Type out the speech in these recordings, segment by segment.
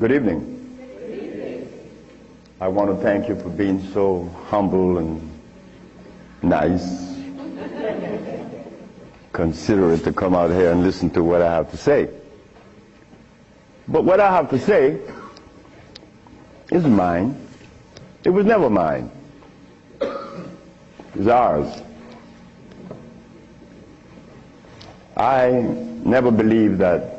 Good evening. Good evening. I want to thank you for being so humble and nice, considerate to come out here and listen to what I have to say. But what I have to say is mine. It was never mine. It's ours. I never believed that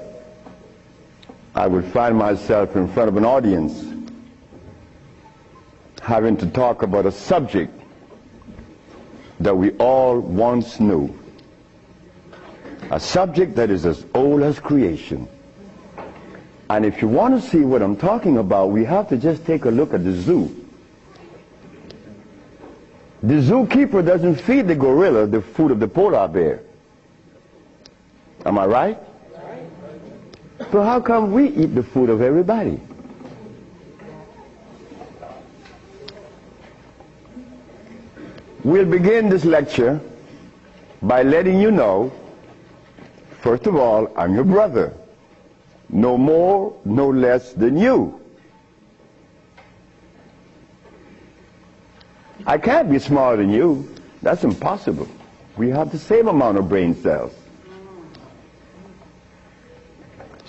I would find myself in front of an audience having to talk about a subject that we all once knew. A subject that is as old as creation. And if you want to see what I'm talking about, we have to just take a look at the zoo. The zookeeper doesn't feed the gorilla the food of the polar bear. Am I right? So how come we eat the food of everybody? We'll begin this lecture by letting you know, first of all, I'm your brother. No more, no less than you. I can't be smarter than you. That's impossible. We have the same amount of brain cells.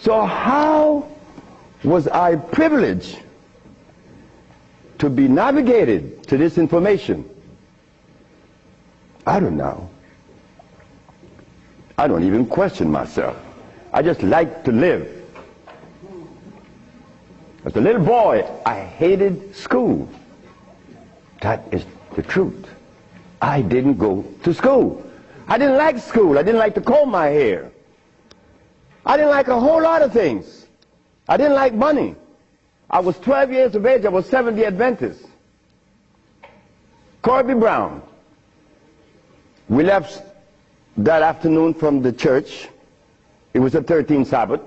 So how was I privileged to be navigated to this information? I don't know. I don't even question myself. I just like to live. As a little boy, I hated school. That is the truth. I didn't go to school. I didn't like school. I didn't like to comb my hair. I didn't like a whole lot of things. I didn't like money. I was 12 years of age. I was Seventh-day Adventist. Corby Brown. We left that afternoon from the church. It was the 13th Sabbath.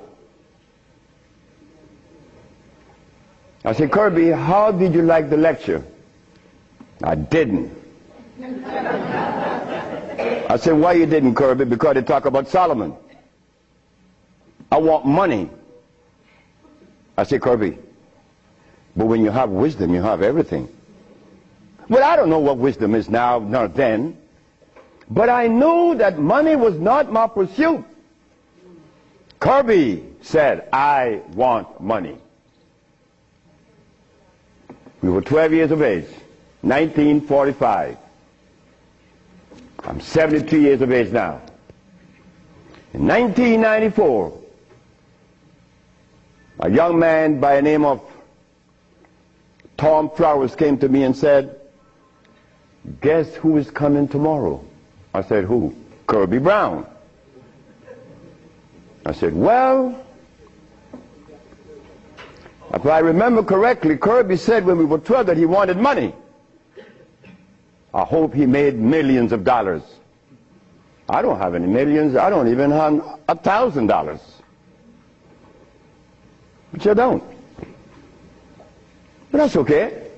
I said, Kirby, how did you like the lecture? I didn't. I said, why you didn't, Kirby? Because they talk about Solomon. I want money. I said, Kirby, but when you have wisdom, you have everything. Well, I don't know what wisdom is now, nor then, but I knew that money was not my pursuit. Kirby said, I want money. We were 12 years of age, 1945. I'm 72 years of age now. In 1994, a young man by the name of Tom Flowers came to me and said, guess who is coming tomorrow? I said, who? Kirby Brown. I said, well, if I remember correctly, Kirby said when we were 12 that he wanted money. I hope he made millions of dollars. I don't have any millions. I don't even have $1,000. But you don't. But that's okay.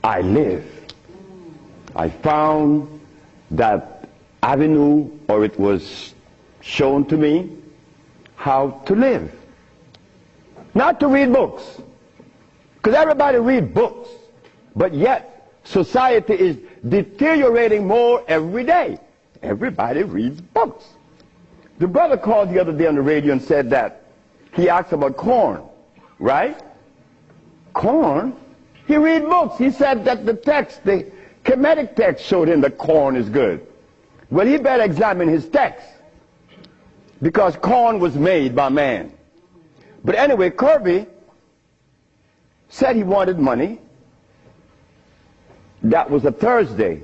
I live. I found that avenue, or it was shown to me how to live. Not to read books. Because everybody reads books. But yet, society is deteriorating more every day. Everybody reads books. The brother called the other day on the radio and said that he asked about corn, right? Corn? He read books. He said that the text, the Kemetic text showed him that corn is good. Well, he better examine his text. Because corn was made by man. But anyway, Kirby said he wanted money. That was a Thursday.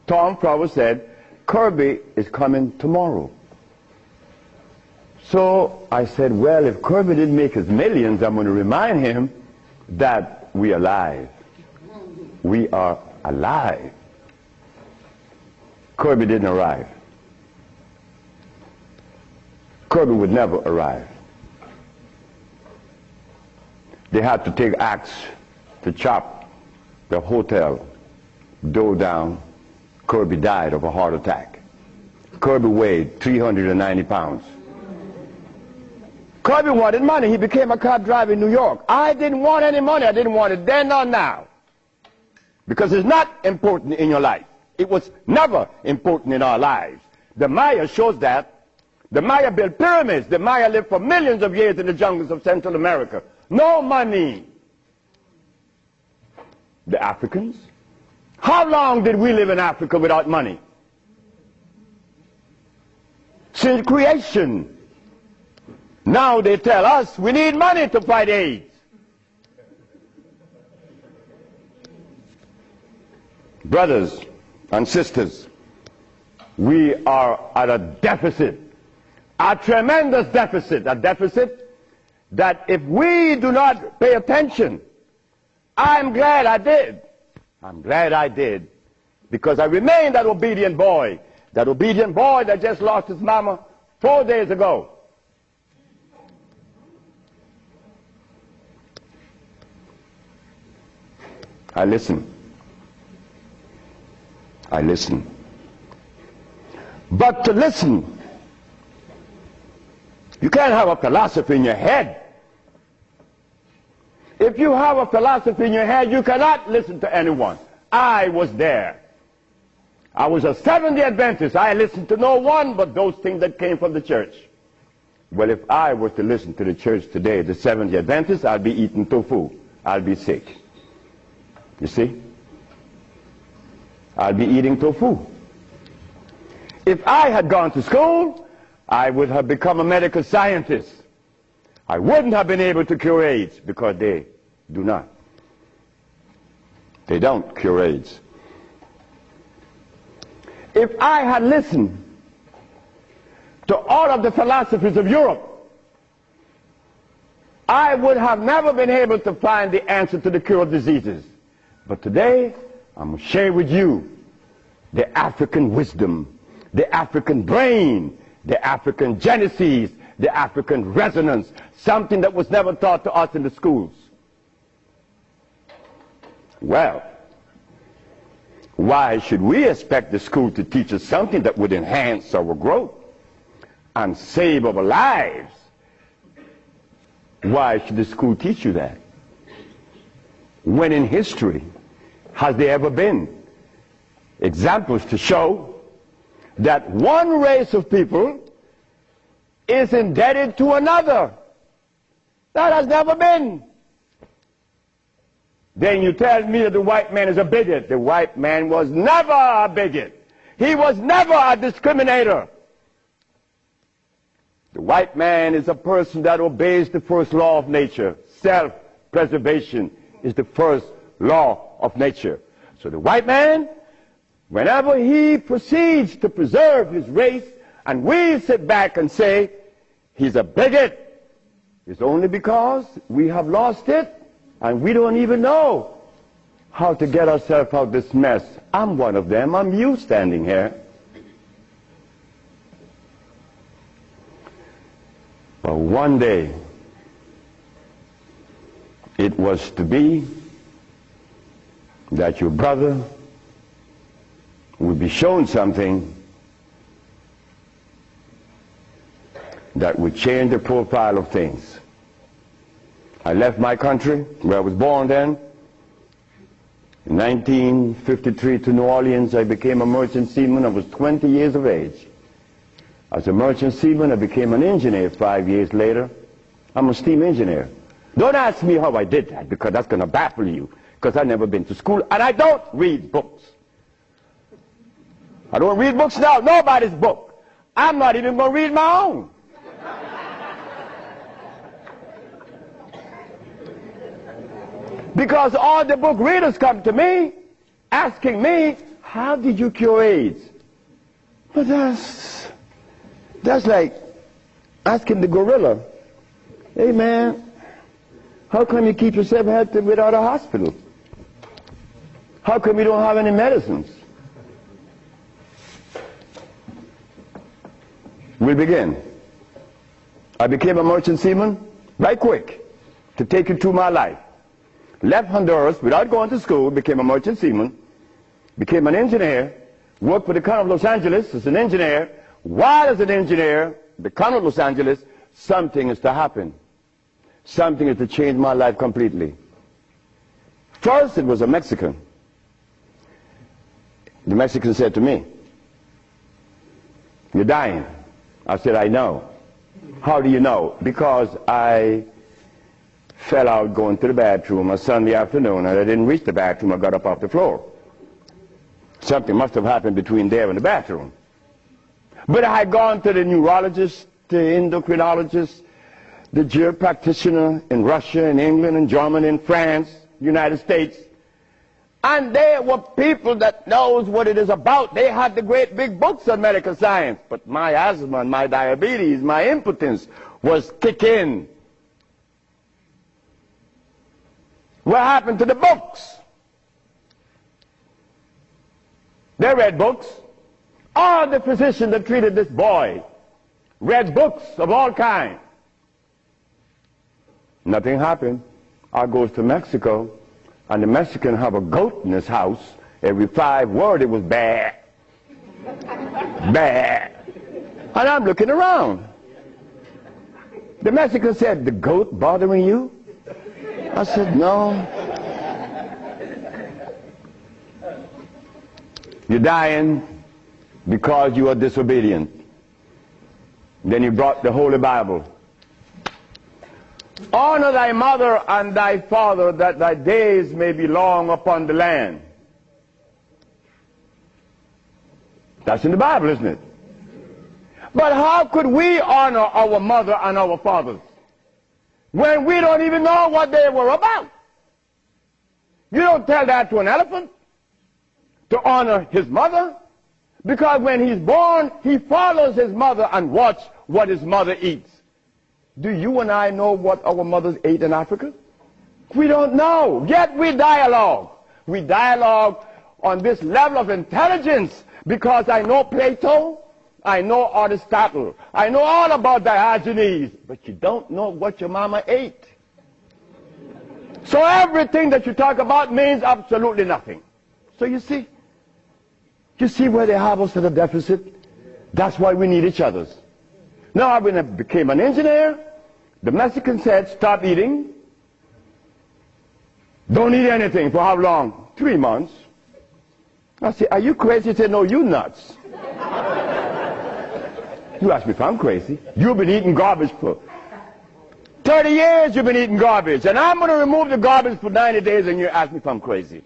Tom Flowers said, Kirby is coming tomorrow. So I said, well, if Kirby didn't make his millions, I'm going to remind him that we're alive. We are alive. Kirby didn't arrive. Kirby would never arrive. They had to take axe to chop the hotel door down. Kirby died of a heart attack. Kirby weighed 390 pounds. Kirby wanted money. He became a cab driver in New York. I didn't want any money. I didn't want it then nor now. Because it's not important in your life. It was never important in our lives. The Maya shows that. The Maya built pyramids. The Maya lived for millions of years in the jungles of Central America. No money. The Africans? How long did we live in Africa without money? Since creation. Now they tell us we need money to fight AIDS. Brothers and sisters, we are at a deficit, a tremendous deficit, a deficit that if we do not pay attention, I'm glad I did. I'm glad I did, because I remained that obedient boy that just lost his mama 4 days ago. I listen. I listen. But to listen, you can't have a philosophy in your head. If you have a philosophy in your head, you cannot listen to anyone. I was there. I was a Seventh-day Adventist. I listened to no one but those things that came from the church. Well, if I were to listen to the church today, the Seventh-day Adventists, I'd be eating tofu. I'll be sick. You see? I'll be eating tofu. If I had gone to school, I would have become a medical scientist. I wouldn't have been able to cure AIDS, because they do not. They don't cure AIDS. If I had listened to all of the philosophies of Europe, I would have never been able to find the answer to the cure of diseases. But today, I'm going to share with you the African wisdom, the African brain, the African genesis, the African resonance, something that was never taught to us in the schools. Well, why should we expect the school to teach us something that would enhance our growth and save our lives? Why should the school teach you that? When in history has there ever been examples to show that one race of people is indebted to another? That has never been. Then you tell me that the white man is a bigot. The white man was never a bigot. He was never a discriminator. The white man is a person that obeys the first law of nature. Self-preservation is the first law of nature. So the white man, whenever he proceeds to preserve his race, and we sit back and say he's a bigot, it's only because we have lost it and we don't even know how to get ourselves out of this mess. I'm one of them. I'm you standing here. But one day it was to be that your brother would be shown something that would change the profile of things. I left my country, where I was born then. In 1953 to New Orleans, I became a merchant seaman. I was 20 years of age. As a merchant seaman, I became an engineer 5 years later. I'm a steam engineer. Don't ask me how I did that, because that's going to baffle you, because I've never been to school, and I don't read books. I don't read books now, nobody's book. I'm not even going to read my own. Because all the book readers come to me, asking me, how did you cure AIDS? But that's like asking the gorilla, hey man, how come you keep yourself healthy without a hospital? How come you don't have any medicines? We'll begin. I became a merchant seaman right quick to take you through my life. Left Honduras without going to school, became a merchant seaman, became an engineer, worked for the County of Los Angeles as an engineer. While as an engineer, the County of Los Angeles, something is to happen. Something is to change my life completely. First, it was a Mexican. The Mexican said to me, "You're dying." I said, "I know." "How do you know?" "Because I fell out going to the bathroom on Sunday afternoon, and I didn't reach the bathroom. I got up off the floor. Something must have happened between there and the bathroom." But I had gone to the neurologist, the endocrinologist, the germ practitioner in Russia, in England, in Germany, in France, United States. And they were people that knows what it is about. They had the great big books on medical science. But my asthma and my diabetes, my impotence was kicking. What happened to the books? They read books. All the physicians that treated this boy read books of all kinds. Nothing happened. I goes to Mexico, and the Mexican have a goat in his house. Every 5 words it was bad, bad. And I'm looking around. The Mexican said, "The goat bothering you?" I said, "No." "You're dying because you are disobedient." Then he brought the Holy Bible. "Honor thy mother and thy father, that thy days may be long upon the land." That's in the Bible, isn't it? But how could we honor our mother and our fathers when we don't even know what they were about? You don't tell that to an elephant, to honor his mother, because when he's born, he follows his mother and watch what his mother eats. Do you and I know what our mothers ate in Africa? We don't know. Yet we dialogue. We dialogue on this level of intelligence because I know Plato, I know Aristotle, I know all about Diogenes, but you don't know what your mama ate. So everything that you talk about means absolutely nothing. So you see where they have us at a deficit? That's why we need each other's. Now, when I became an engineer, the Mexican said, "Stop eating. Don't eat anything." For how long? 3 months. I said, "Are you crazy?" He said, "No, you nuts." You ask me if I'm crazy. You've been eating garbage for 30 years. You've been eating garbage. And I'm going to remove the garbage for 90 days, and you ask me if I'm crazy.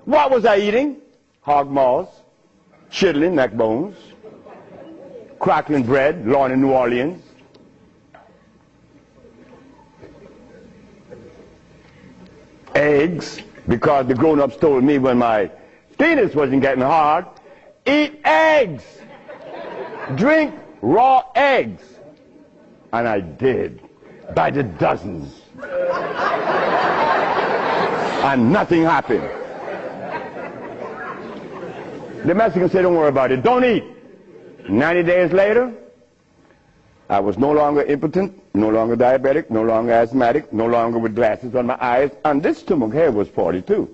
What was I eating? Hog maws, chitlin, neck bones, crackling bread, Lorne in New Orleans. Eggs, because the grown-ups told me when my penis wasn't getting hard, eat eggs, drink raw eggs. And I did, by the dozens. And nothing happened. The Mexican said, "Don't worry about it, don't eat." 90 days later, I was no longer impotent, no longer diabetic, no longer asthmatic, no longer with glasses on my eyes, and this stomach hair was 42.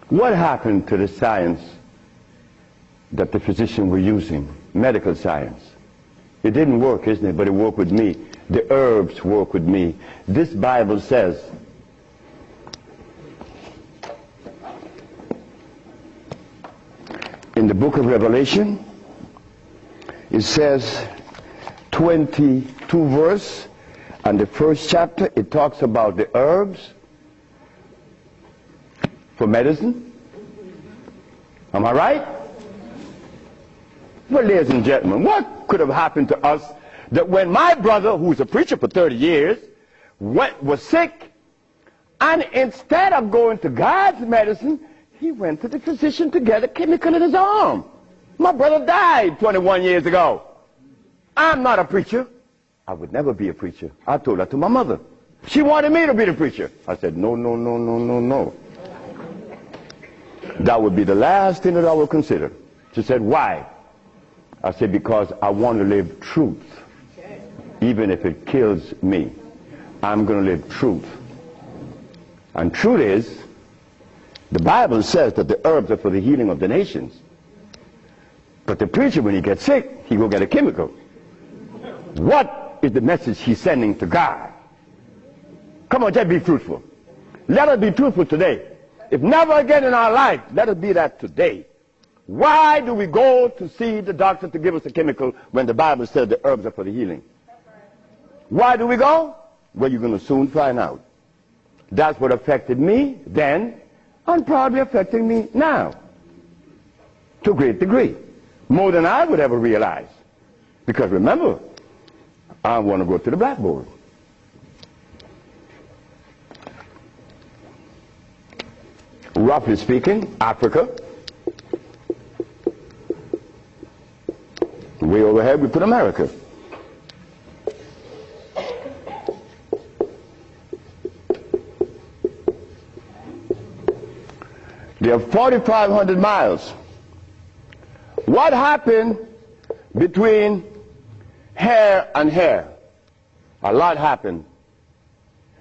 What happened to the science that the physicians were using, medical science? It didn't work, isn't it? But it worked with me. The herbs work with me. This Bible says, in the book of Revelation, it says 22 verse, and the first chapter, it talks about the herbs for medicine. Am I right? Well, ladies and gentlemen, what could have happened to us that when my brother, who's a preacher for 30 years, was sick, and instead of going to God's medicine, he went to the physician to get a chemical in his arm. My brother died 21 years ago. I'm not a preacher. I would never be a preacher. I told that to my mother. She wanted me to be the preacher. I said, "No, no, no, no, no, no. That would be the last thing that I would consider." She said, "Why?" I said, "Because I want to live truth. Even if it kills me, I'm going to live truth." And truth is, the Bible says that the herbs are for the healing of the nations. But the preacher, when he gets sick, he will get a chemical. What is the message he's sending to God? Come on, just be truthful. Let us be truthful today. If never again in our life, let us be that today. Why do we go to see the doctor to give us a chemical when the Bible says the herbs are for the healing? Why do we go? Well, you're going to soon find out. That's what affected me then and probably affecting me now to a great degree. More than I would ever realize. Because remember, I want to go to the blackboard. Roughly speaking, Africa. Way overhead we put America. They are 4,500 miles. What happened between here and here? A lot happened.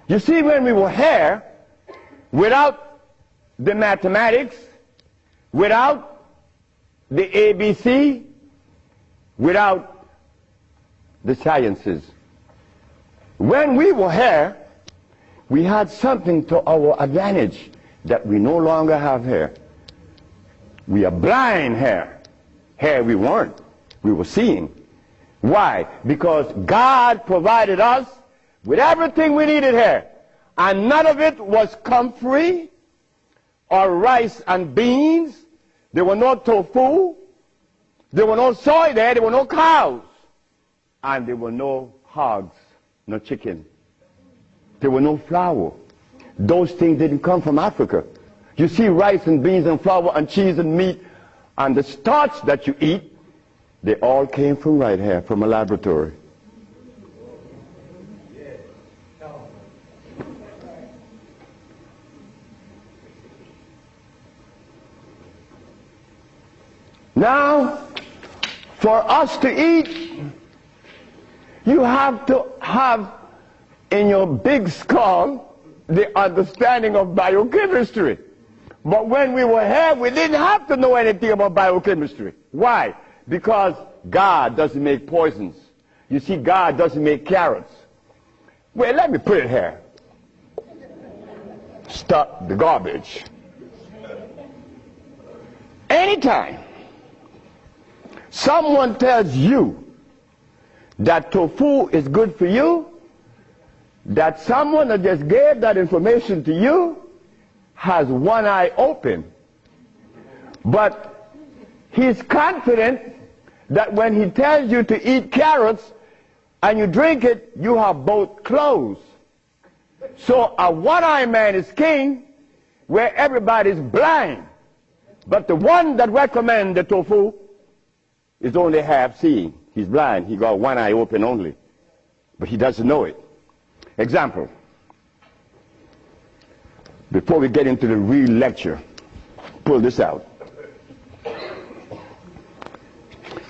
You see, when we were here, without the mathematics, without the ABC, without the sciences, when we were here, we had something to our advantage that we no longer have here. We are blind here. Here we weren't. We were seeing. Why? Because God provided us with everything we needed here. And none of it was comfrey or rice and beans. There were no tofu. There were no soy there. There were no cows. And there were no hogs, no chicken. There were no flour. Those things didn't come from Africa. You see, rice and beans and flour and cheese and meat and the starch that you eat, they all came from right here, from a laboratory. Now, for us to eat, you have to have in your big skull the understanding of biochemistry. But when we were here, we didn't have to know anything about biochemistry. Why? Because God doesn't make poisons. You see, God doesn't make carrots. Well, let me put it here. Stop the garbage. Anytime someone tells you that tofu is good for you, that someone that just gave that information to you has one eye open. But he's confident that when he tells you to eat carrots and you drink it, you have both closed. So a one-eyed man is king where everybody's blind. But the one that recommends the tofu is only half seeing. He's blind. He got one eye open only. But he doesn't know it. Example. Before we get into the real lecture, pull this out.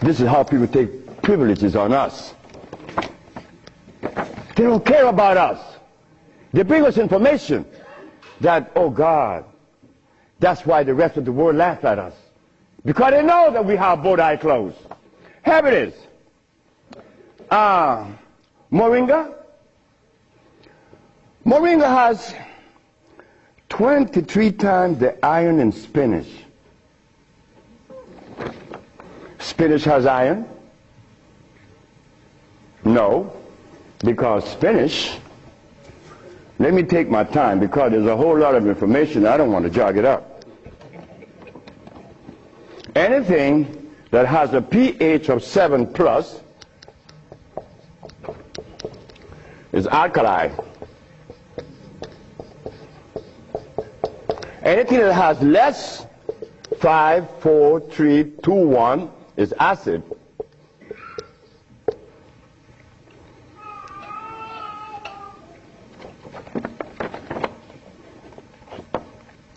This is how people take privileges on us. They don't care about us. They bring us information that, oh God, that's why the rest of the world laughs at us. Because they know that we have both eyes closed. Here it is. Moringa. Moringa has 23 times the iron in spinach. Spinach has iron? No, because spinach, let me take my time because there's a whole lot of information. I don't want to jog it up. Anything that has a pH of 7 plus is alkali. Anything that has less 5, 4, 3, 2, 1 is acid.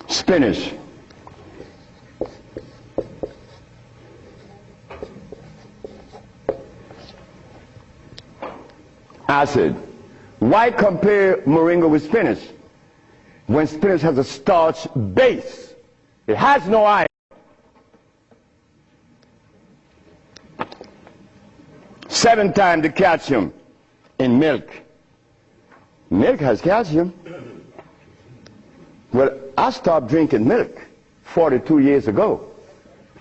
Spinach. Acid. Why compare moringa with spinach? When spinach has a starch base, it has no iron. 7 times the calcium in milk. Milk has calcium. Well, I stopped drinking milk 42 years ago,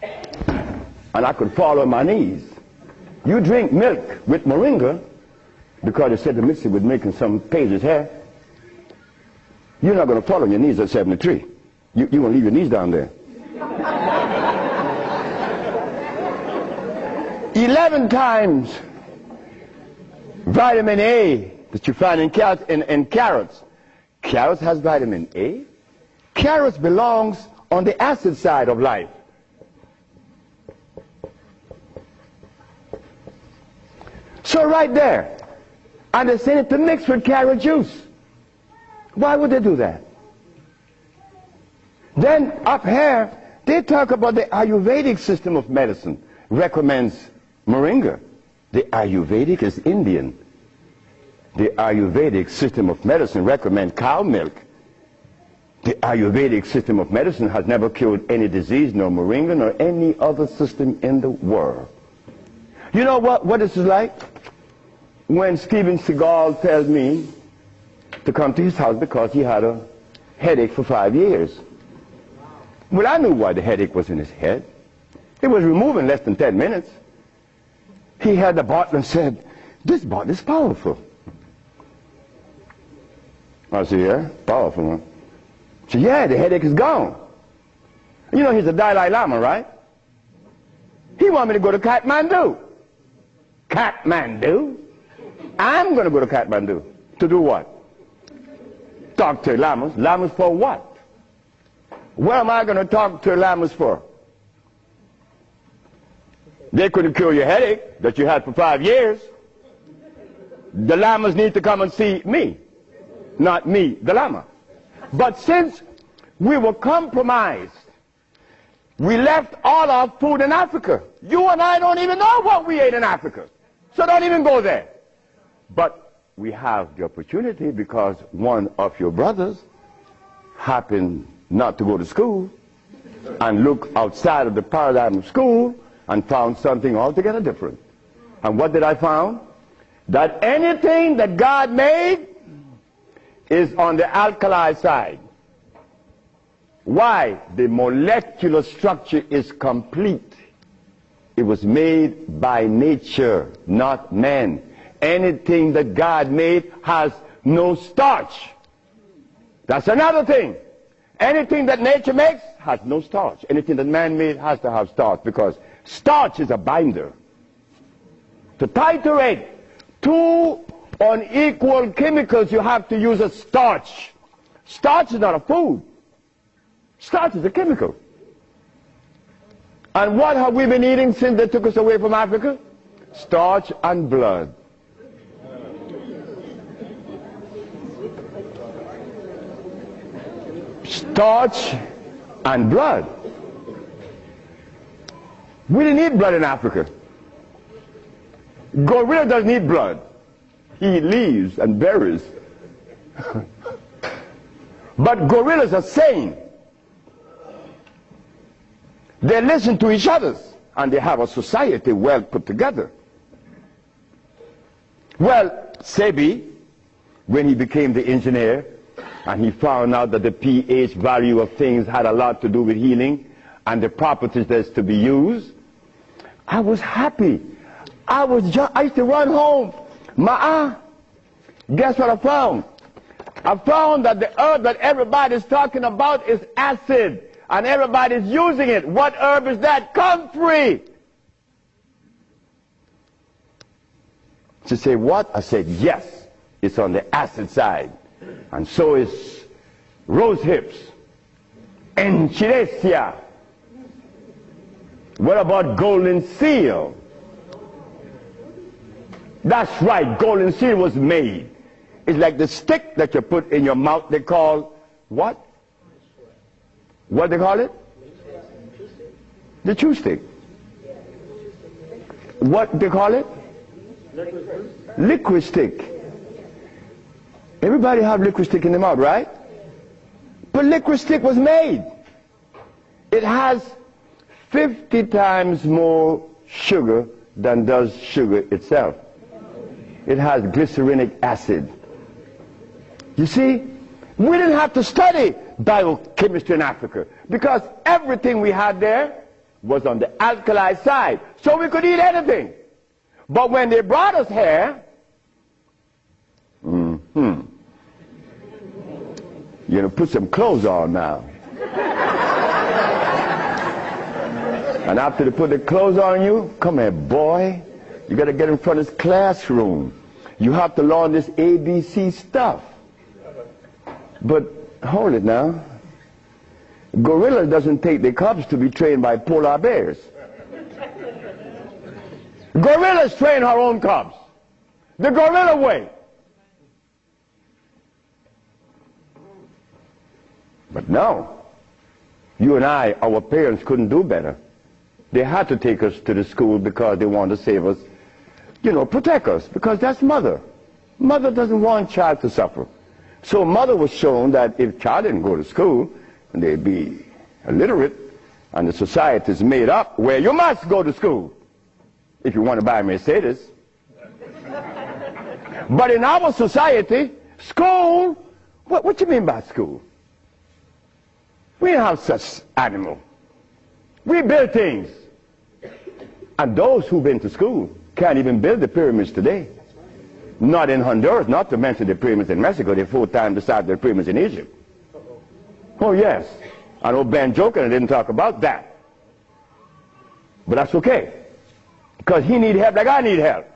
and I could fall on my knees. You drink milk with moringa, because they said the mixture was making some pages hair. You're not going to fall on your knees at 73. You're going to leave your knees down there. 11 times vitamin A that you find in carrots. Carrots has vitamin A. Carrots belongs on the acid side of life. So right there, and they send it to mix with carrot juice. Why would they do that? Then up here, they talk about the Ayurvedic system of medicine recommends moringa. The Ayurvedic is Indian. The Ayurvedic system of medicine recommends cow milk. The Ayurvedic system of medicine has never cured any disease, nor moringa, nor any other system in the world. You know what this is like? When Steven Seagal tells me to come to his house because he had a headache for 5 years. Well, I knew why the headache was in his head. It was removed in less than 10 minutes. He had the bottle and said, "This bottle is powerful." I said, "Yeah, powerful, huh?" He said, "Yeah, the headache is gone." You know, he's a Dalai Lama, right? He wanted me to go to Kathmandu. Kathmandu? I'm going to go to Kathmandu. To do what? Talk to lamas. Lamas for what? What am I going to talk to lamas for? They couldn't cure your headache that you had for 5 years. The lamas need to come and see me, not me, the lama. But since we were compromised, we left all our food in Africa. You and I don't even know what we ate in Africa. So don't even go there. But we have the opportunity because one of your brothers happened not to go to school and look outside of the paradigm of school and found something altogether different. And what did I find? That anything that God made is on the alkali side. Why? The molecular structure is complete. It was made by nature, not man. Anything that God made has no starch. That's another thing. Anything that nature makes has no starch. Anything that man made has to have starch, because starch is a binder. To titrate two unequal chemicals, you have to use a starch. Starch is not a food. Starch is a chemical. And what have we been eating since they took us away from Africa? Starch and blood. Starch and blood. We didn't eat blood in Africa. Gorilla doesn't eat blood. He eats leaves and berries. But gorillas are sane. They listen to each other, and they have a society well put together. Well, Sebi, when he became the engineer, and he found out that the pH value of things had a lot to do with healing and the properties that's to be used, I was happy. I used to run home. Guess what I found? I found that the herb that everybody's talking about is acid, and everybody's using it. What herb is that? Comfrey. She said, what? I said, yes, it's on the acid side. And so is rose hips, enchilesia. What about golden seal? That's right, golden seal was made. It's like the stick that you put in your mouth. They call what? What they call it? The chew stick. What they call it? Liquid stick. Everybody have liquid stick in the mouth, right? But liquid stick was made. It has 50 times more sugar than does sugar itself. It has glycerinic acid. You see, we didn't have to study biochemistry in Africa because everything we had there was on the alkali side, so we could eat anything. But when they brought us here, you know, put some clothes on now. And after they put the clothes on you, come here, boy. You got to get in front of this classroom. You have to learn this ABC stuff. But hold it now. Gorilla doesn't take the cubs to be trained by polar bears. Gorillas train her own cubs. The gorilla way. But no. You and I, our parents couldn't do better. They had to take us to the school because they wanted to save us, you know, protect us, because that's mother. Mother doesn't want child to suffer. So mother was shown that if child didn't go to school, they'd be illiterate, and the society is made up where you must go to school if you want to buy a Mercedes. But in our society, school, what you mean by school? We don't have such animal. We build things. And those who've been to school can't even build the pyramids today. Not in Honduras, not to mention the pyramids in Mexico. They're 4 times the size of the pyramids in Egypt. Oh yes. I know Ben joking and didn't talk about that. But that's okay. Because he needs help like I need help.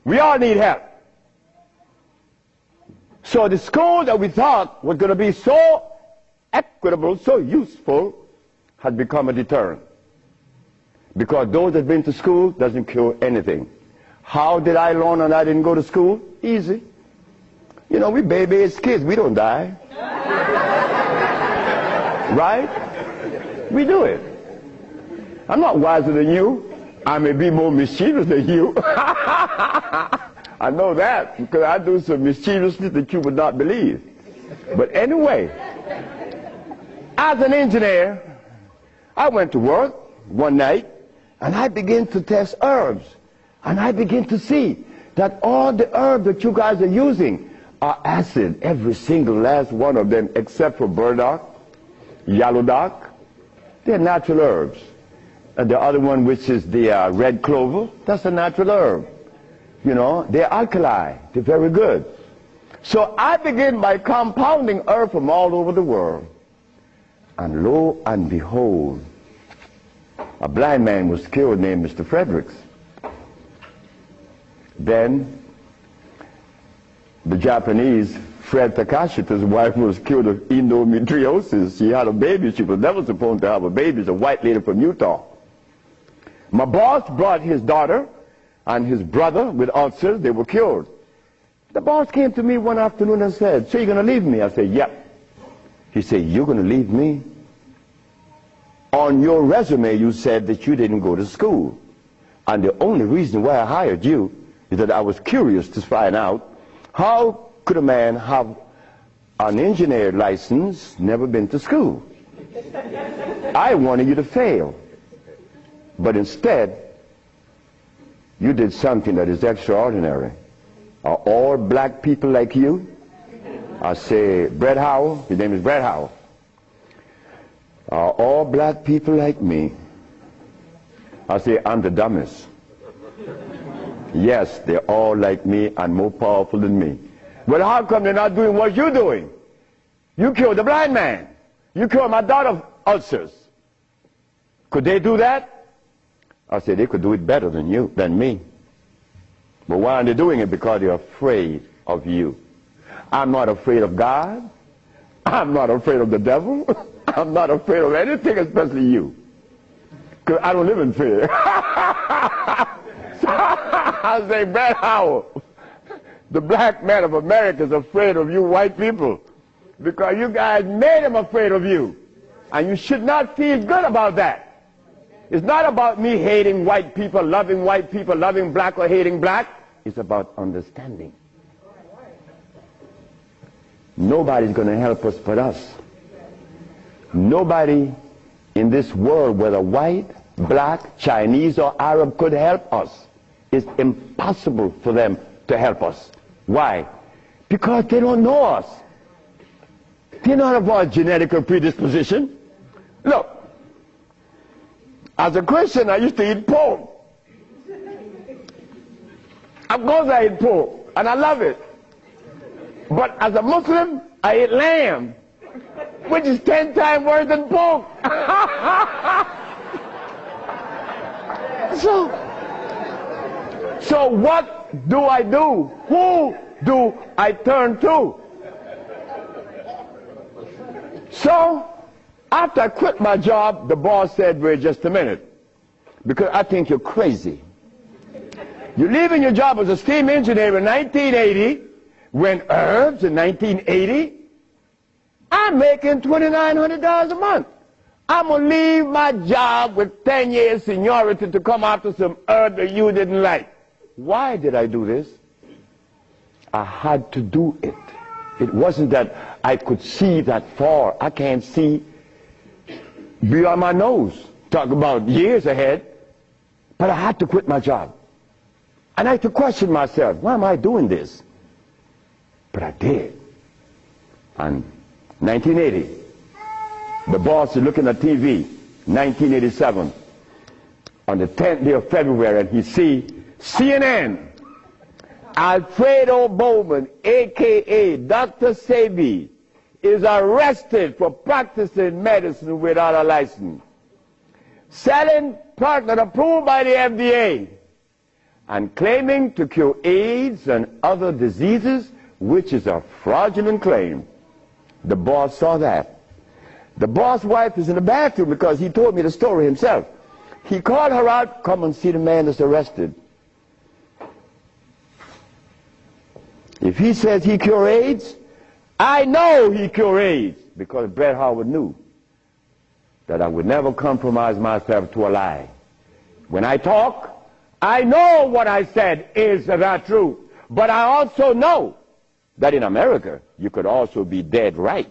We all need help. So the school that we thought was going to be so equitable, so useful, has become a deterrent. Because those that have been to school doesn't cure anything. How did I learn and I didn't go to school? Easy. You know, we baby-aged kids, we don't die. Right? We do it. I'm not wiser than you. I may be more mischievous than you. I know that because I do some mischievousness that you would not believe. But anyway, as an engineer, I went to work one night and I began to test herbs. And I begin to see that all the herbs that you guys are using are acid, every single last one of them, except for burdock, yellow dock. They're natural herbs. And the other one, which is the red clover, that's a natural herb. You know, they're alkali. They're very good. So I begin by compounding herbs from all over the world. And lo and behold, a blind man was killed named Mr. Fredericks. Then the Japanese, Fred Takashita's wife, was killed of endometriosis. She had a baby. She was never supposed to have a baby. It's a white lady from Utah. My boss brought his daughter and his brother with ulcers. They were cured. The boss came to me one afternoon and said, "So you're going to leave me?" I said, "Yep." He said, "You're going to leave me? On your resume, you said that you didn't go to school. And the only reason why I hired you is that I was curious to find out how could a man have an engineer license, never been to school. I wanted you to fail. But instead, you did something that is extraordinary. Are all black people like you?" I say, "Brett Howell," his name is Brett Howell. "Are all black people like me?" I say, "I'm the dumbest." "Yes, they're all like me and more powerful than me." "Well, how come they're not doing what you're doing? You killed the blind man. You killed my daughter's ulcers. Could they do that?" I said, "They could do it better than you, than me. But why aren't they doing it? Because they're afraid of you. I'm not afraid of God. I'm not afraid of the devil. I'm not afraid of anything, especially you. Because I don't live in fear." So I say, "Brett Howell, the black man of America is afraid of you white people because you guys made him afraid of you. And you should not feel good about that. It's not about me hating white people, loving black or hating black. It's about understanding. Nobody's going to help us but us. Nobody in this world, whether white, black, Chinese, or Arab, could help us it's impossible for them to help us. Why? Because they don't know us. They don't have our genetic predisposition. Look, as a Christian, I used to eat pork. Of course I eat pork, and I love it. But as a Muslim, I eat lamb, which is 10 times worse than pork. So what do I do? Who do I turn to? So, after I quit my job, the boss said, wait just a minute, because I think you're crazy. You're leaving your job as a steam engineer in 1980, when herbs in 1980, I'm making $2,900 a month. I'm going to leave my job with 10 years seniority to come after some herb that you didn't like. Why did I do this? I had to do it. It wasn't that I could see that far. I can't see beyond my nose. Talk about years ahead. But I had to quit my job. And I had to question myself, why am I doing this? But I did. And 1980, the boss is looking at TV, 1987, on the 10th day of February, and he see CNN, Alfredo Bowman, a.k.a. Dr. Sebi, is arrested for practicing medicine without a license, selling product approved by the FDA, and claiming to cure AIDS and other diseases, which is a fraudulent claim. The boss saw that. The boss' wife is in the bathroom because he told me the story himself. He called her out, come and see the man that's arrested. If he says he cure AIDS, I know he cure AIDS, because Bret Howard knew that I would never compromise myself to a lie. When I talk, I know what I said is the truth, but I also know that in America, you could also be dead right.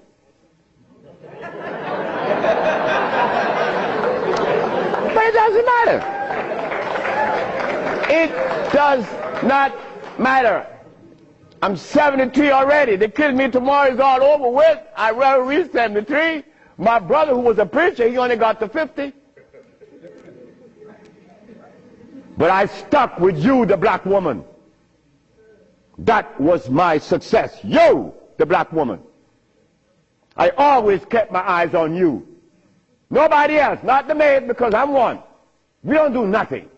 But it doesn't matter. It does not matter. I'm 73 already. They kill me tomorrow, it's all over with. I rather reach 73. My brother, who was a preacher, he only got to 50. But I stuck with you, the black woman. That was my success. You, the black woman. I always kept my eyes on you. Nobody else, not the maid, because I'm one. We don't do nothing.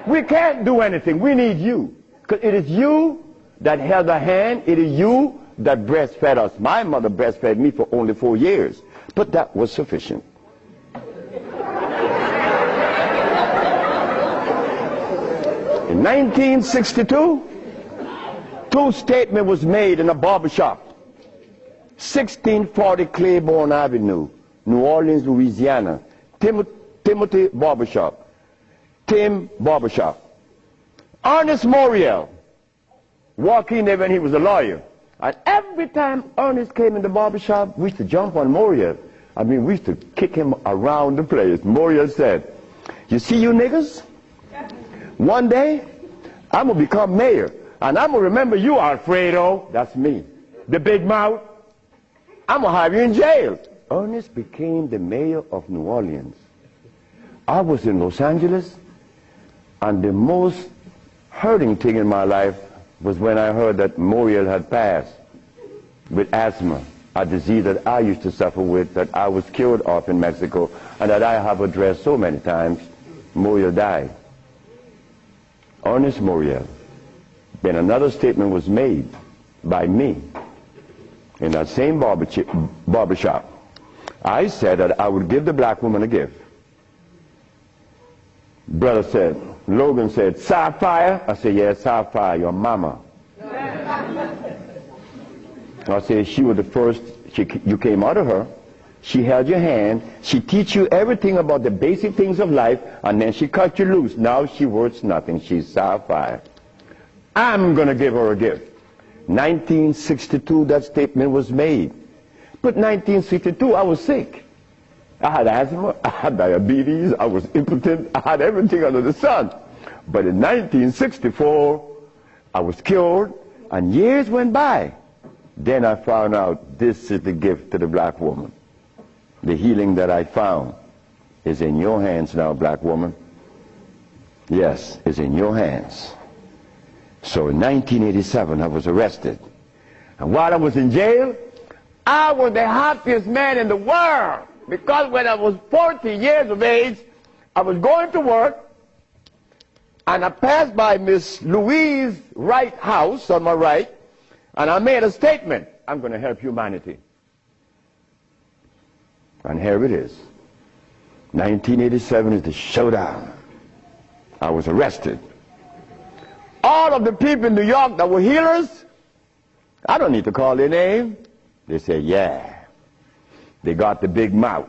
We can't do anything. We need you. Because it is you that held a hand. It is you that breastfed us. My mother breastfed me for only 4 years. But that was sufficient. In 1962, two statements was made in a barbershop. 1640 Claiborne Avenue, New Orleans, Louisiana. Timothy Barbershop. Tim Barbershop. Ernest Moriel walked in there when he was a lawyer. And every time Ernest came in the barbershop, we used to jump on Moriel. I mean, we used to kick him around the place. Moriel said, you see you niggas? One day, I'm going to become mayor. And I'm going to remember you, Alfredo. That's me. The big mouth. I'm going to have you in jail. Ernest became the mayor of New Orleans. I was in Los Angeles, and the most hurting thing in my life was when I heard that Moriel had passed with asthma, a disease that I used to suffer with, that I was cured of in Mexico, and that I have addressed so many times. Moriel died. Ernest Moriel. Then another statement was made by me in that same barbershop. I said that I would give the black woman a gift. Brother said, Logan said, Sapphire? I said, yes, Sapphire, your mama. I said, she was the first, you came out of her. She held your hand. She teach you everything about the basic things of life, and then she cut you loose. Now she worth nothing. She's Sapphire. I'm going to give her a gift. 1962, that statement was made. But 1962, I was sick. I had asthma, I had diabetes, I was impotent, I had everything under the sun. But in 1964, I was cured, and years went by. Then I found out this is the gift to the black woman. The healing that I found is in your hands now, black woman. Yes, it's in your hands. So in 1987, I was arrested. And while I was in jail, I was the happiest man in the world. Because when I was 40 years of age, I was going to work, and I passed by Miss Louise Wright's house on my right, and I made a statement: I'm going to help humanity. And here it is. 1987 is the showdown. I was arrested. All of the people in New York that were healers, I don't need to call their name. They said, yeah. They got the big mouth.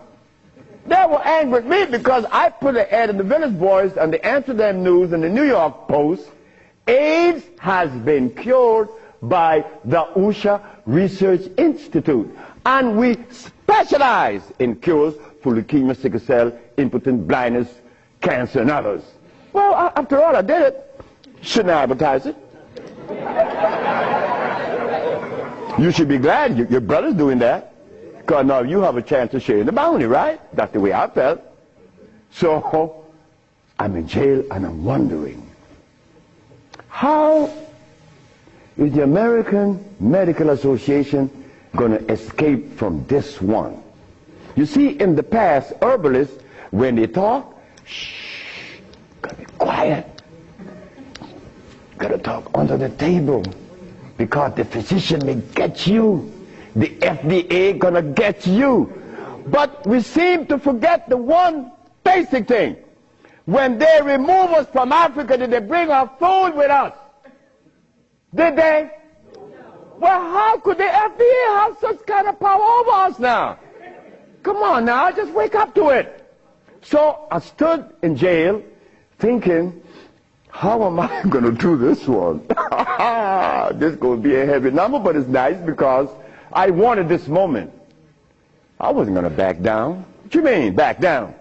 They were angry with me because I put an ad in the Village Voice and the Amsterdam News and the New York Post. AIDS has been cured by the USHA Research Institute. And we specialize in cures for leukemia, sickle cell, impotence, blindness, cancer, and others. Well, after all, I did it. Shouldn't I advertise it? You should be glad your brother's doing that. Because now you have a chance to share in the bounty, right? That's the way I felt. So, I'm in jail and I'm wondering, how is the American Medical Association going to escape from this one? You see, in the past, herbalists, when they talk, shh, gotta be quiet. Gotta talk under the table, because the physician may get you. The FDA gonna get you. But we seem to forget the one basic thing. When they remove us from Africa, did they bring our food with us? Did they? Well, how could the FDA have such kind of power over us now? Come on now, just wake up to it. So I stood in jail thinking, how am I going to do this one? This is going to be a heavy number, but it's nice because I wanted this moment. I wasn't going to back down. What you mean, back down?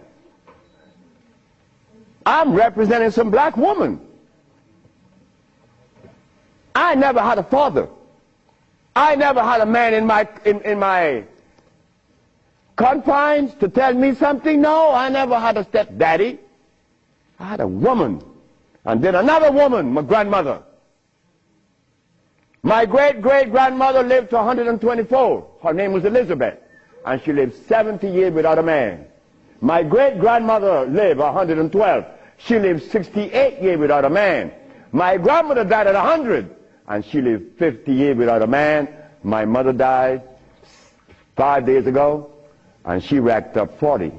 I'm representing some black woman. I never had a father. I never had a man in my confines to tell me something. No, I never had a stepdaddy. I had a woman. And then another woman, my grandmother. My great-great-grandmother lived to 124. Her name was Elizabeth. And she lived 70 years without a man. My great-grandmother lived 112. She lived 68 years without a man. My grandmother died at 100. And she lived 50 years without a man. My mother died 5 days ago. And she racked up 40.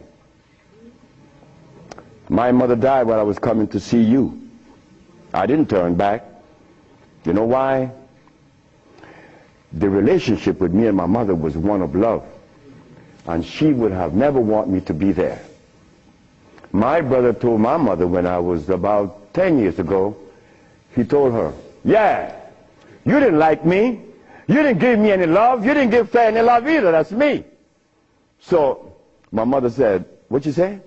My mother died while I was coming to see you. I didn't turn back. You know why? The relationship with me and my mother was one of love. And she would have never wanted me to be there. My brother told my mother when I was about 10 years ago, he told her, yeah, you didn't like me. You didn't give me any love. You didn't give Fred any love either. That's me. So my mother said, what you say?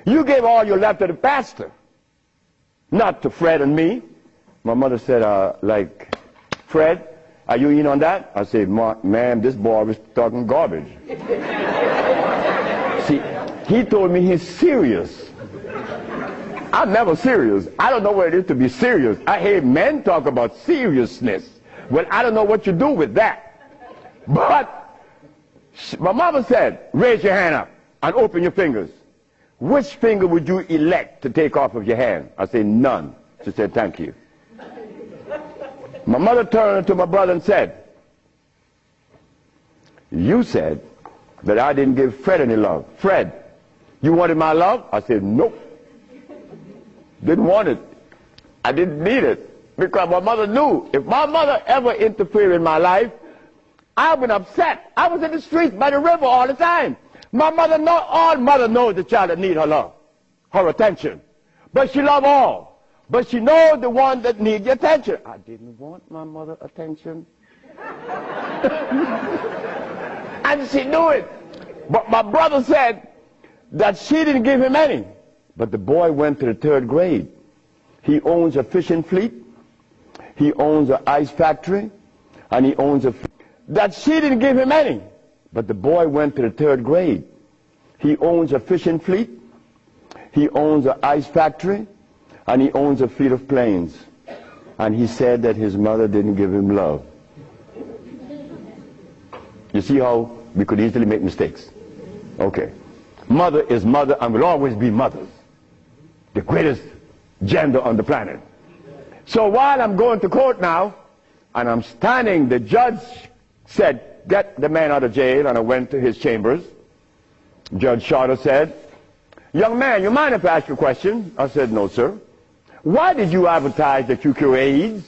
You gave all your love to the pastor, not to Fred and me. My mother said, like, Fred, are you in on that? I said, ma'am, this boy was talking garbage. See, he told me he's serious. I'm never serious. I don't know what it is to be serious. I hear men talk about seriousness. Well, I don't know what you do with that. But my mama said, raise your hand up and open your fingers. Which finger would you elect to take off of your hand? I said, none. She said, thank you. My mother turned to my brother and said, you said that I didn't give Fred any love. Fred, you wanted my love? I said, nope. Didn't want it. I didn't need it. Because my mother knew if my mother ever interfered in my life, I would be upset. I was in the streets by the river all the time. My mother knows, all mother knows the child that needs her love, her attention. But she loves all. But she knows the one that needs your attention. I didn't want my mother attention. And she knew it. But my brother said that she didn't give him any. But the boy went to the 3rd grade. He owns a fishing fleet. He owns an ice factory. And he owns that she didn't give him any. But the boy went to the 3rd grade. He owns a fishing fleet. He owns an ice factory. And he owns a fleet of planes. And he said that his mother didn't give him love. You see how we could easily make mistakes? Okay. Mother is mother and will always be mothers. The greatest gender on the planet. So while I'm going to court now, and I'm standing, the judge said, get the man out of jail, and I went to his chambers. Judge Shorter said, young man, you mind if I ask you a question? I said, no, sir. Why did you advertise that you cure AIDS?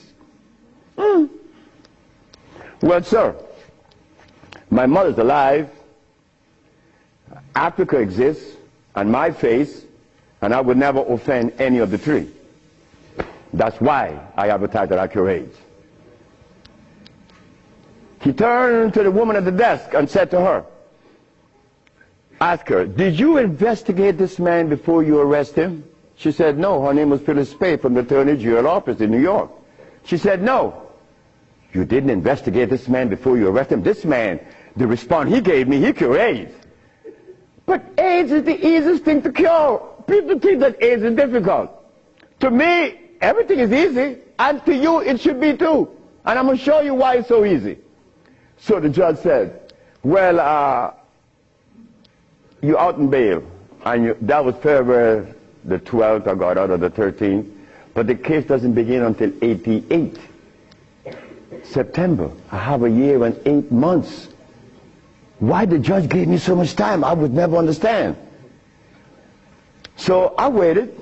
Well, sir, my mother's alive, Africa exists, and my face, and I would never offend any of the three. That's why I advertise that I cure AIDS. He turned to the woman at the desk and said to her, ask her, did you investigate this man before you arrest him? She said, no. Her name was Phyllis Spade from the Attorney General office in New York. She said, no. You didn't investigate this man before you arrest him? This man, the response he gave me, he cured AIDS. But AIDS is the easiest thing to cure. People think that AIDS is difficult. To me, everything is easy, and to you it should be too. And I'm going to show you why it's so easy. So the judge said, well, you're out in bail. And that was February the 12th, I got out of the 13th. But the case doesn't begin until 88. September. I have a year and 8 months. Why the judge gave me so much time, I would never understand. So I waited.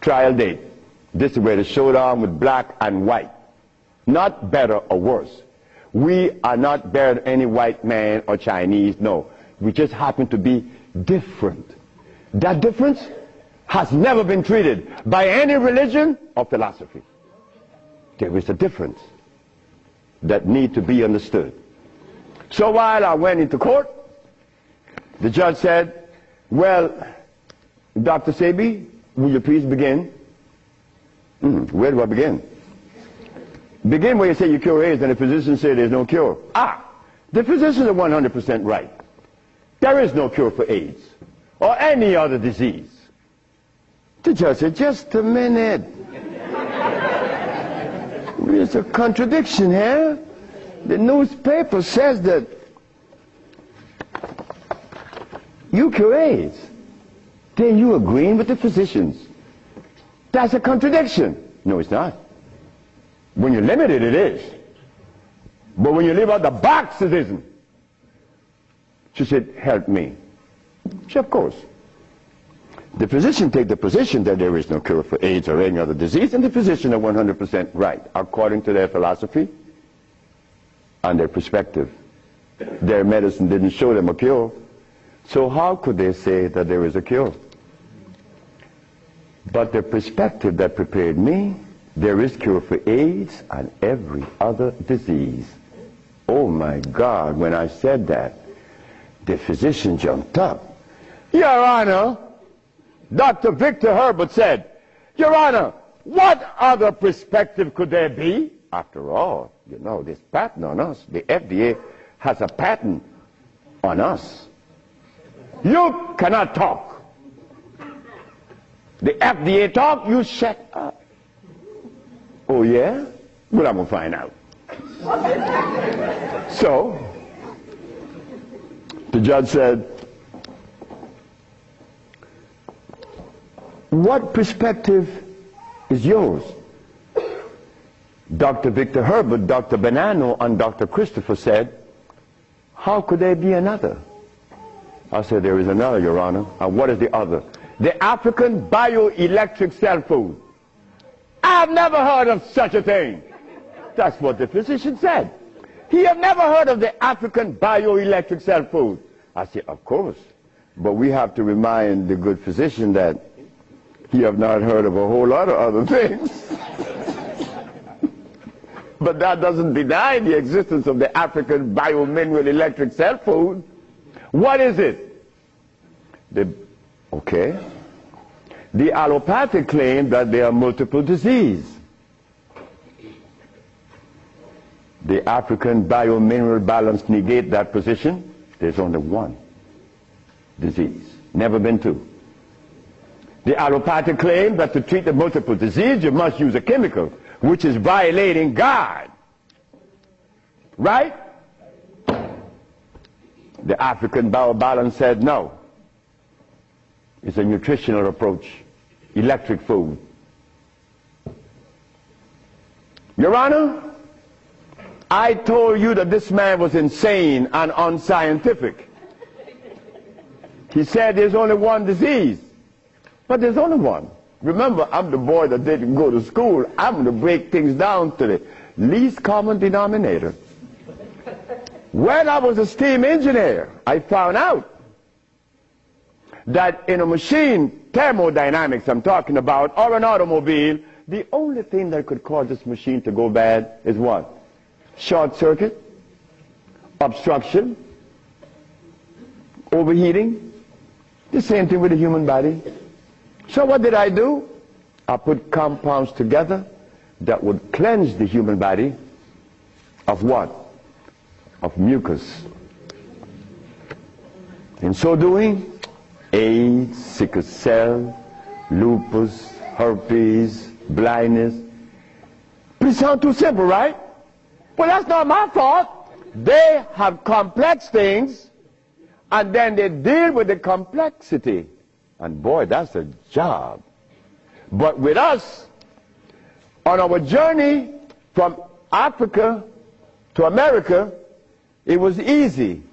Trial date. This is where the showdown with black and white. Not better or worse. We are not better than any white man or Chinese, no. We just happen to be different. That difference has never been treated by any religion or philosophy. There is a difference that needs to be understood. So while I went into court, the judge said, well, Dr. Sebi, will you please begin? Where do I begin? Begin where you say you cure AIDS and the physicians say there's no cure. The physicians are 100% right. There is no cure for AIDS or any other disease. The judge said, just a minute. There's a contradiction here. The newspaper says that you cure AIDS. Then you agreeing with the physicians. That's a contradiction. No, it's not. When you're limited, it is. But when you leave out the box, it isn't. She said, help me. She said, of course. The physician take the position that there is no cure for AIDS or any other disease, and the physician are 100% right, according to their philosophy and their perspective. Their medicine didn't show them a cure. So how could they say that there is a cure? But the perspective that prepared me, there is cure for AIDS and every other disease. Oh my God, when I said that, the physician jumped up. Your Honor, Dr. Victor Herbert said, Your Honor, what other perspective could there be? After all, you know, this patent on us, the FDA has a patent on us. You cannot talk. The FDA talk, you shut up. Oh yeah? Well, I'm going to find out. So, the judge said, what perspective is yours? Dr. Victor Herbert, Dr. Bonanno, and Dr. Christopher said, how could there be another? I said, there is another, Your Honor. And what is the other? The African bioelectric cell food. I've never heard of such a thing. That's what the physician said. He had never heard of the African bioelectric cell food. I said, of course. But we have to remind the good physician that he have not heard of a whole lot of other things. But that doesn't deny the existence of the African biomineral electric cell food. What is it? Okay. The allopathic claim that there are multiple diseases. The African biomineral balance negate that position. There's only one disease, never been two. The allopathic claim that to treat the multiple disease you must use a chemical, which is violating God. Right? The African biobalance said no. It's a nutritional approach, electric food. Your Honor, I told you that this man was insane and unscientific. He said there's only one disease, but there's only one. Remember, I'm the boy that didn't go to school. I'm going to break things down to the least common denominator. When I was a steam engineer, I found out that in a machine, thermodynamics I'm talking about, or an automobile, the only thing that could cause this machine to go bad is what? Short circuit, obstruction, overheating. The same thing with the human body. So what did I do? I put compounds together that would cleanse the human body of what? Of mucus. In so doing, AIDS, sickle cell, lupus, herpes, blindness. It sounds too simple, right? Well, that's not my fault. They have complex things, and then they deal with the complexity. And boy, that's a job. But with us, on our journey from Africa to America, it was easy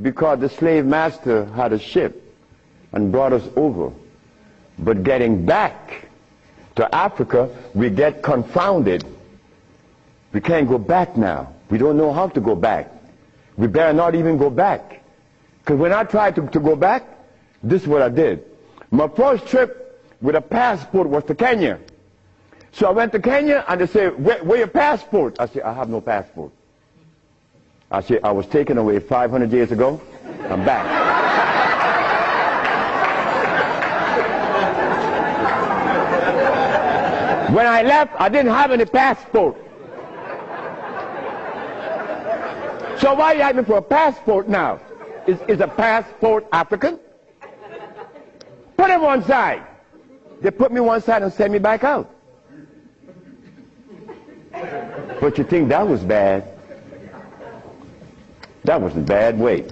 because the slave master had a ship and brought us over. But getting back to Africa, we get confounded. We can't go back now. We don't know how to go back. We better not even go back. Because when I tried to go back, this is what I did. My first trip with a passport was to Kenya. So I went to Kenya and they said, where your passport? I said, I have no passport. I said, I was taken away 500 years ago. I'm back. When I left, I didn't have any passport. So why are you asking for a passport now? Is a passport African? Put him one side. They put me one side and sent me back out. But you think that was bad? That was a bad way.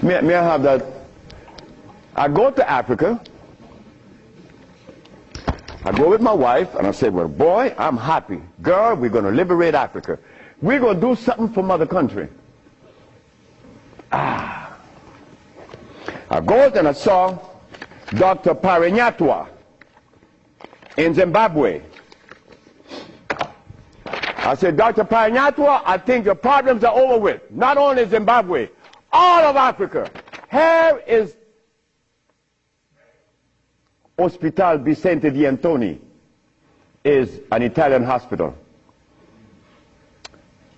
May I have that? I go to Africa. I go with my wife and I say, well, boy, I'm happy. Girl, we're going to liberate Africa. We're going to do something for mother country. I go and I saw Dr. Parinyatwa in Zimbabwe. I said, Dr. Parinyatwa, I think your problems are over with. Not only Zimbabwe, all of Africa. Here is Hospital Vicente di Antoni, is an Italian hospital.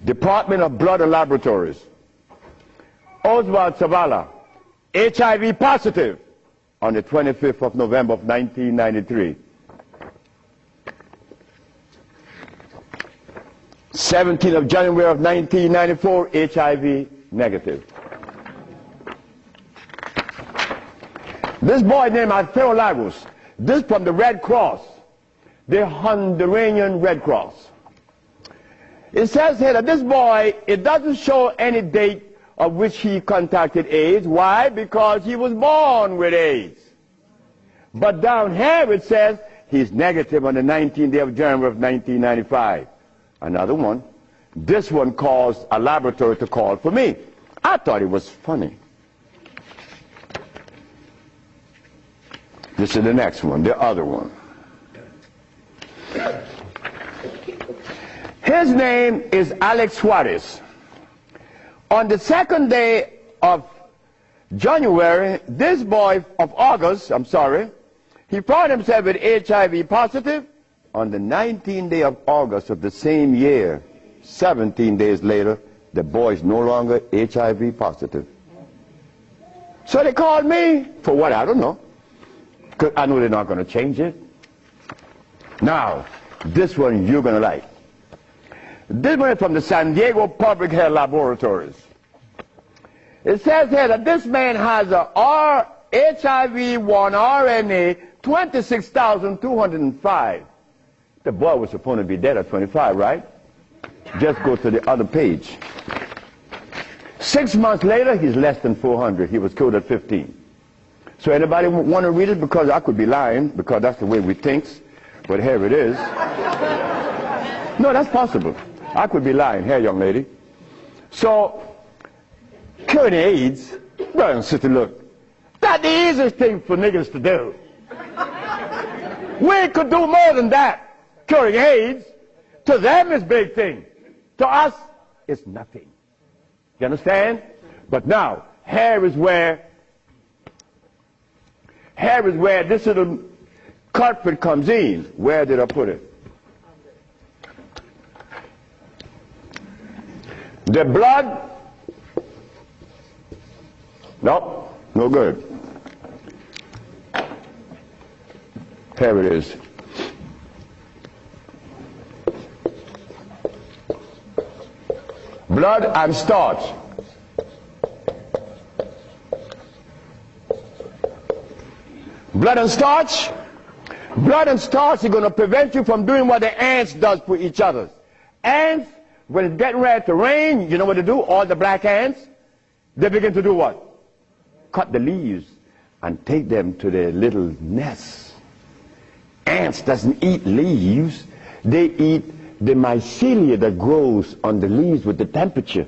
Department of Blood and Laboratories. Oswald Zavala, HIV positive on the 25th of November of 1993. 17th of January of 1994, HIV negative. This boy named Alfredo Darrington, this from the Red Cross, the Honduran Red Cross. It says here that this boy, it doesn't show any date of which he contracted AIDS. Why? Because he was born with AIDS. But down here it says he's negative on the 19th day of January of 1995. Another one. This one caused a laboratory to call for me. I thought it was funny. This is the next one, the other one. His name is Alex Suarez. On the second day of January, this boy of August, he found himself with HIV positive. On the 19th day of August of the same year, 17 days later, the boy is no longer HIV positive. So they called me for what? I don't know. 'Cause I know they're not going to change it. Now, this one you're going to like. This one is from the San Diego Public Health Laboratories. It says here that this man has a HIV-1 RNA 26,205. The boy was supposed to be dead at 25, right? Just go to the other page. 6 months later, he's less than 400. He was killed at 15. So anybody want to read it? Because I could be lying, because that's the way we think. But here it is. No, that's possible. I could be lying. Here, young lady. So, curing AIDS, brother and sister, look, that's the easiest thing for niggas to do. We could do more than that. Curing AIDS, to them is big thing. To us, it's nothing. You understand? But now, here is where this little culprit comes in. Where did I put it? The blood, nope, no good. Here it is. Blood and starch. Blood and starch. Blood and starch is going to prevent you from doing what the ants does for each other. Ants, when it's getting ready to rain, you know what they do? All the black ants, they begin to do what? Cut the leaves and take them to their little nests. Ants doesn't eat leaves. They eat the mycelia that grows on the leaves with the temperature.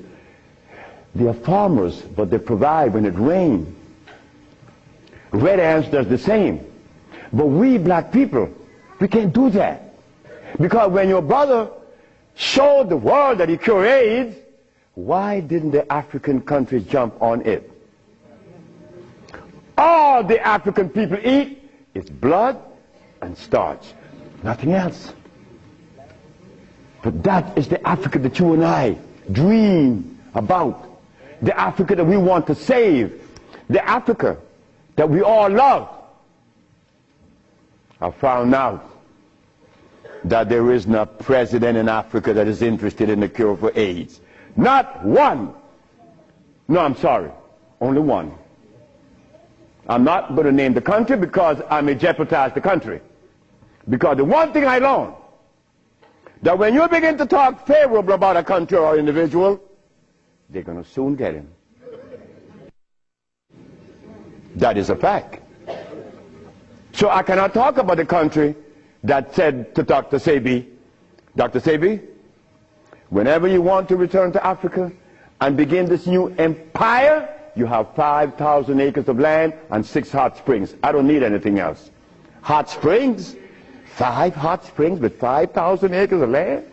They are farmers, but they provide when it rains. Red ants does the same. But we black people, we can't do that. Because when your brother showed the world that he cured AIDS, why didn't the African countries jump on it? All the African people eat is blood and starch. Nothing else. But that is the Africa that you and I dream about. The Africa that we want to save. The Africa that we all love. I found out that there isn't a president in Africa that is interested in the cure for AIDS. Not one. No, I'm sorry. Only one. I'm not going to name the country because I may jeopardize the country. Because the one thing I learned, that when you begin to talk favorable about a country or individual, they're going to soon get him. That is a fact. So I cannot talk about the country that said to Dr. Sebi, Dr. Sebi, whenever you want to return to Africa and begin this new empire, you have 5,000 acres of land and 6 hot springs. I don't need anything else. Hot springs? 5 hot springs with 5,000 acres of land?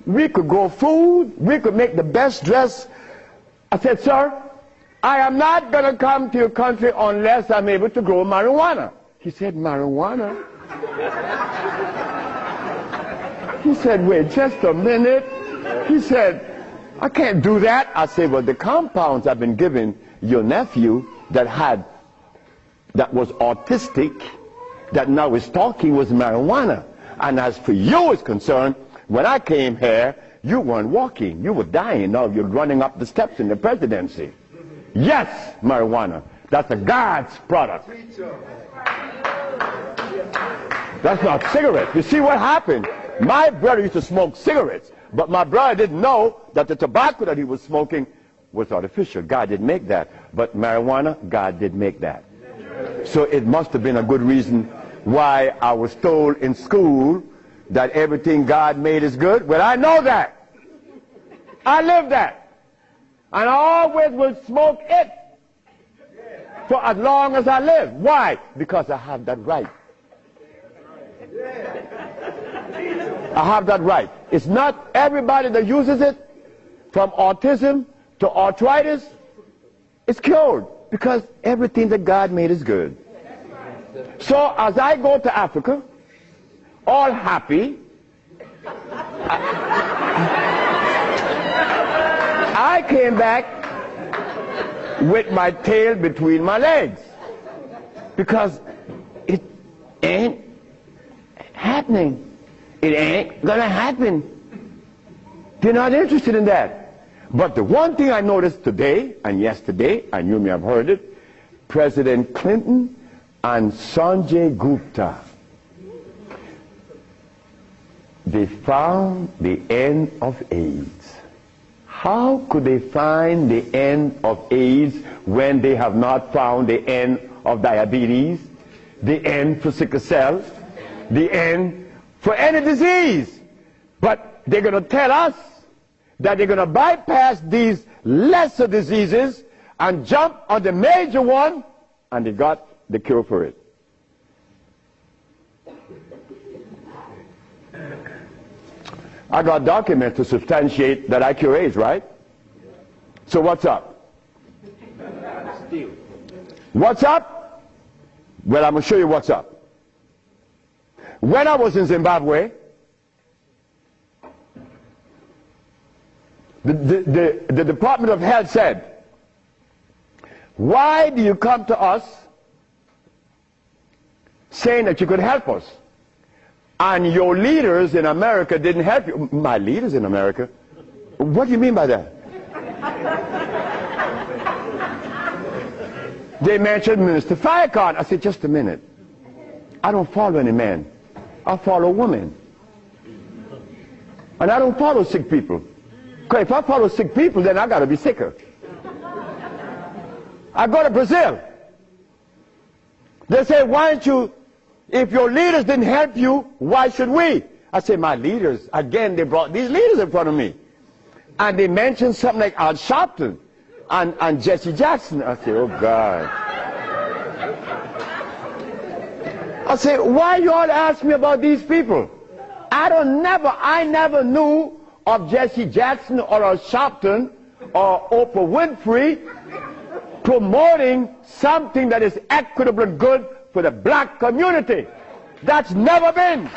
We could grow food. We could make the best dress. I said, sir, I am not going to come to your country unless I'm able to grow marijuana. He said, marijuana? He said, wait just a minute. He said, I can't do that. I said, well, the compounds I've been giving your nephew that was autistic, that now is talking, was marijuana. And as for you is concerned, when I came here, you weren't walking. You were dying. Now you're running up the steps in the presidency. Yes, marijuana. That's a God's product. That's not cigarettes. You see what happened? My brother used to smoke cigarettes, but my brother didn't know that the tobacco that he was smoking was artificial. God didn't make that. But marijuana, God did make that. So it must have been a good reason why I was told in school that everything God made is good. Well, I know that. I live that. And I always will smoke it for as long as I live. Why? Because I have that right. I have that right. It's not everybody that uses it, from autism to arthritis, is cured. Because everything that God made is good. So as I go to Africa, all happy, I came back with my tail between my legs. Because ain't happening. It ain't gonna happen. They're not interested in that. But the one thing I noticed today and yesterday, and you may have heard it, President Clinton and Sanjay Gupta, they found the end of AIDS. How could they find the end of AIDS when they have not found the end of diabetes, the end for sickle cell, the end for any disease? But they're going to tell us that they're going to bypass these lesser diseases and jump on the major one, and they got the cure for it. I got documents to substantiate that I cure AIDS, right? So what's up? What's up? Well, I'm going to show you what's up. When I was in Zimbabwe, the Department of Health said, why do you come to us saying that you could help us? And your leaders in America didn't help you. My leaders in America? What do you mean by that? They mentioned Minister Farrakhan. I said, just a minute. I don't follow any man. I follow women. And I don't follow sick people. Because if I follow sick people, then I got to be sicker. I go to Brazil. They say, why don't you, if your leaders didn't help you, why should we? I say, my leaders, again, they brought these leaders in front of me. And they mentioned something like Al Sharpton and Jesse Jackson. I say, oh God. I say, why you all ask me about these people? I never knew of Jesse Jackson or Al Sharpton or Oprah Winfrey promoting something that is equitable and good for the black community. That's never been.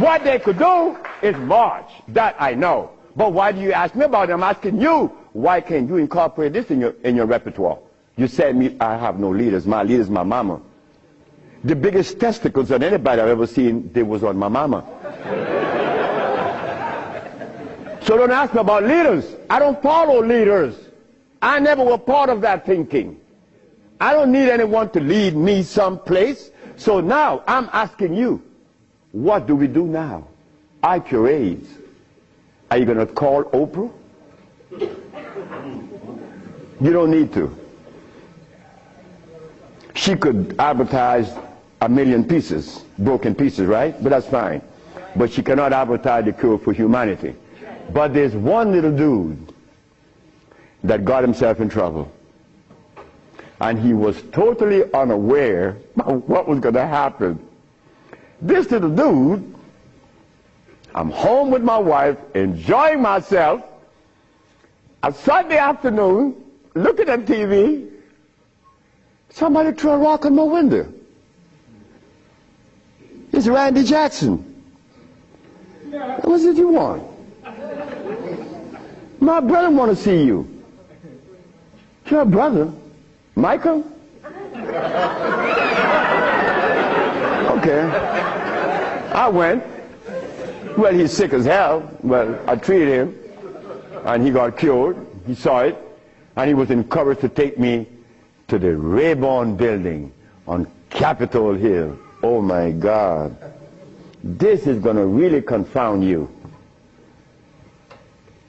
What they could do is march. That I know. But why do you ask me about it? I'm asking you, why can't you incorporate this in your repertoire? You said me, I have no leaders. My leader is my mama. The biggest testicles on anybody I've ever seen, they was on my mama. So don't ask me about leaders. I don't follow leaders. I never was part of that thinking. I don't need anyone to lead me someplace. So now I'm asking you, what do we do now? I cure AIDS. Are you going to call Oprah? You don't need to. She could advertise 1 million pieces, broken pieces, right? But that's fine. But she cannot advertise the cure for humanity. But there's one little dude that got himself in trouble. And he was totally unaware of what was going to happen. This little dude, I'm home with my wife, enjoying myself, a Sunday afternoon, looking at TV, somebody threw a rock on my window. It's Randy Jackson. What was it you want? My brother want to see you. Your brother? Michael? Okay. I went. Well, he's sick as hell. Well, I treated him, and he got cured. He saw it, and he was encouraged to take me to the Rayburn building on Capitol Hill. Oh my God. This is going to really confound you.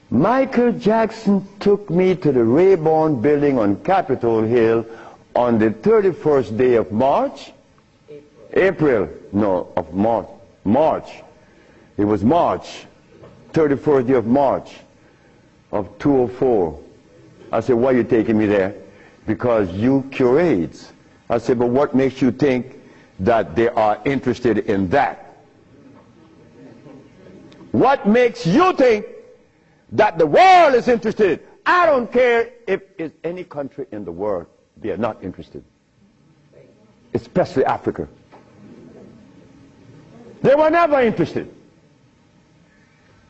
Michael Jackson took me to the Rayburn building on Capitol Hill on the 31st day of March? April. No, of March. March. It was March. 31st day of March of 2004. I said, why are you taking me there? Because you cure AIDS. I said, but what makes you think that they are interested in that? What makes you think that the world is interested? I don't care if it's any country in the world, they are not interested. Especially Africa. They were never interested.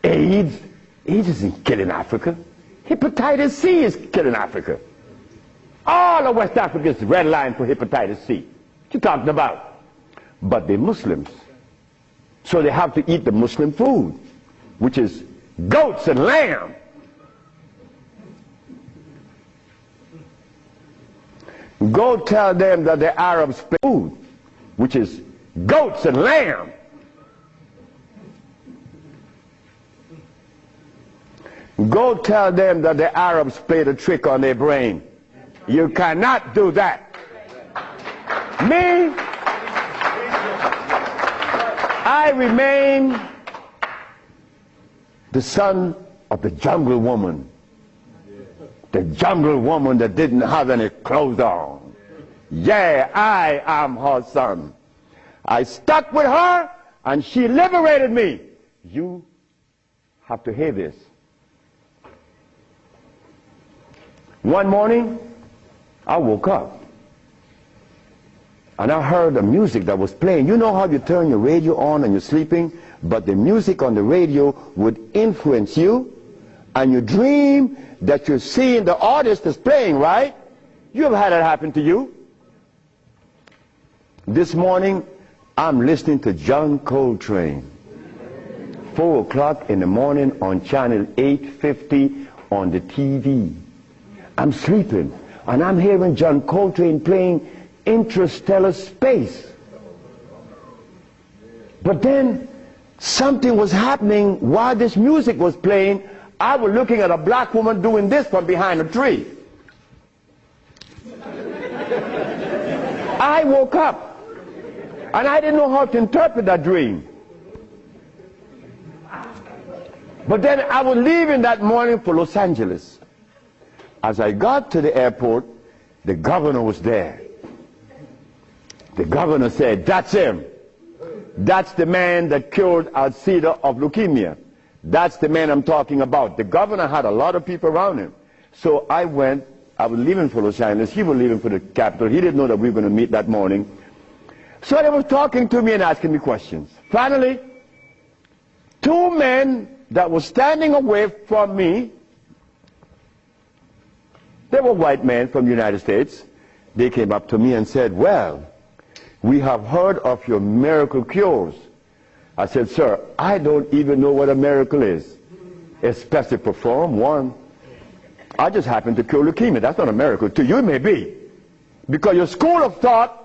AIDS isn't killing Africa. Hepatitis C is killing Africa. All of West Africa is red line for hepatitis C. you talking about? But they're Muslims. So they have to eat the Muslim food, which is goats and lamb. Go tell them that the Arabs play food, which is goats and lamb. Go tell them that the Arabs played a trick on their brain. You cannot do that. Me, I remain the son of the jungle woman. The jungle woman that didn't have any clothes on. Yeah, I am her son. I stuck with her and she liberated me. You have to hear this. One morning, I woke up and I heard the music that was playing. You know how you turn your radio on and you're sleeping, but the music on the radio would influence you, and you dream that you're seeing the artist that's playing, right? You have had that happen to you. This morning, I'm listening to John Coltrane. 4 o'clock in the morning on channel 850 on the TV. I'm sleeping, and I'm hearing John Coltrane playing Interstellar Space. But then, something was happening while this music was playing. I was looking at a black woman doing this from behind a tree. I woke up, and I didn't know how to interpret that dream. But then I was leaving that morning for Los Angeles. As I got to the airport, the governor was there. The governor said, "That's him. That's the man that cured Alcida of leukemia. That's the man I'm talking about." The governor had a lot of people around him. So I went. I was leaving for Los Angeles. He was leaving for the capital. He didn't know that we were going to meet that morning. So they were talking to me and asking me questions. Finally, 2 men that were standing away from me, they were white men from the United States. They came up to me and said, "Well, we have heard of your miracle cures." I said, "Sir, I don't even know what a miracle is, especially perform one. I just happen to cure leukemia. That's not a miracle. To you it may be. Because your school of thought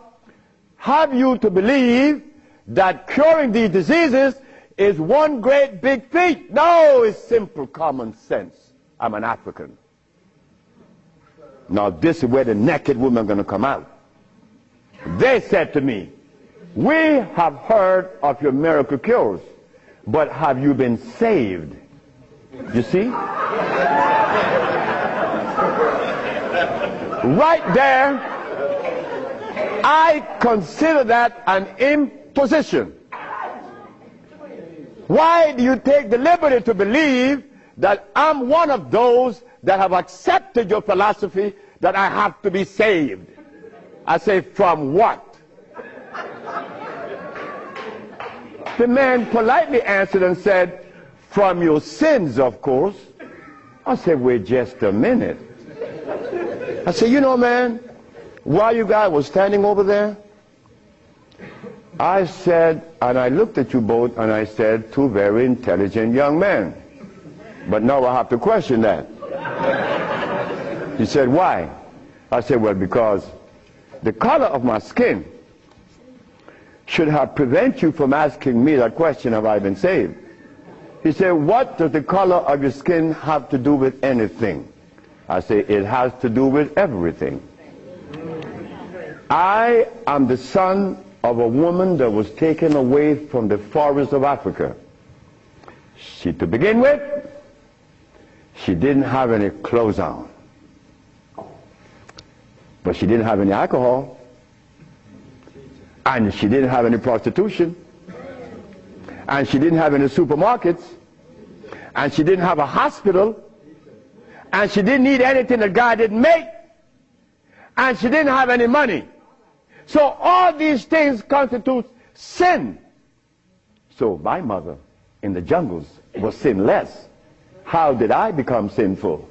have you to believe that curing these diseases is one great big feat. No, it's simple common sense. I'm an African. Now this is where the naked women are going to come out. They said to me, "We have heard of your miracle cures, but have you been saved?" You see? Right there, I consider that an imposition. Why do you take the liberty to believe that I'm one of those that have accepted your philosophy that I have to be saved? I say, from what? The man politely answered and said, "From your sins, of course." I said, "Wait just a minute." I said, "You know, man, while you guys were standing over there, I said," and I looked at you both, and I said, "Two very intelligent young men. But now I have to question that." He said, "Why?" I said, "Well, because the color of my skin should have prevented you from asking me that question, have I been saved?" He said, "What does the color of your skin have to do with anything?" I say, "It has to do with everything. I am the son of a woman that was taken away from the forests of Africa. To begin with, she didn't have any clothes on. But she didn't have any alcohol. And she didn't have any prostitution. And she didn't have any supermarkets. And she didn't have a hospital. And she didn't need anything that God didn't make. And she didn't have any money. So all these things constitute sin. So my mother in the jungles was sinless. How did I become sinful?"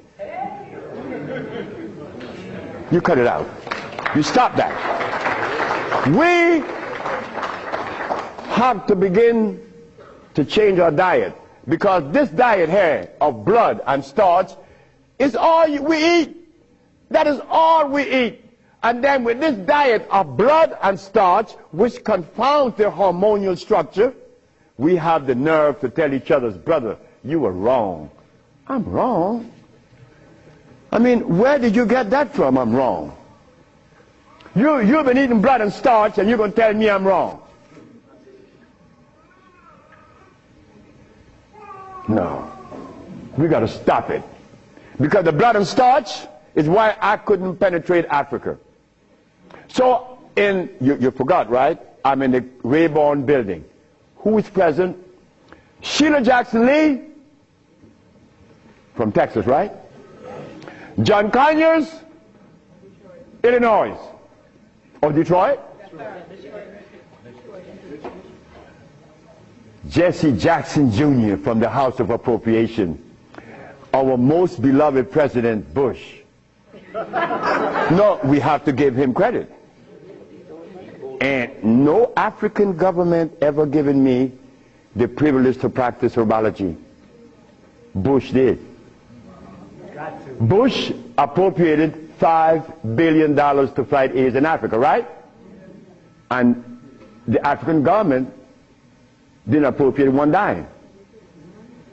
You cut it out. You stop that. We have to begin to change our diet, because this diet here of blood and starch is all we eat. That is all we eat. And then with this diet of blood and starch, which confounds their hormonal structure, we have the nerve to tell each other's brother, you were wrong. I'm wrong. I mean, where did you get that from? I'm wrong. You've been eating blood and starch, and you're going to tell me I'm wrong. No. We got to stop it. Because the blood and starch is why I couldn't penetrate Africa. So, you forgot, right? I'm in the Rayborn building. Who is present? Sheila Jackson Lee from Texas, right? John Conyers, Illinois. Or Detroit? Jesse Jackson Jr. from the House of Appropriation. Our most beloved President Bush. No, we have to give him credit. And no African government ever given me the privilege to practice herbology. Bush did. Bush appropriated $5 billion to fight AIDS in Africa, right? And the African government didn't appropriate one dime.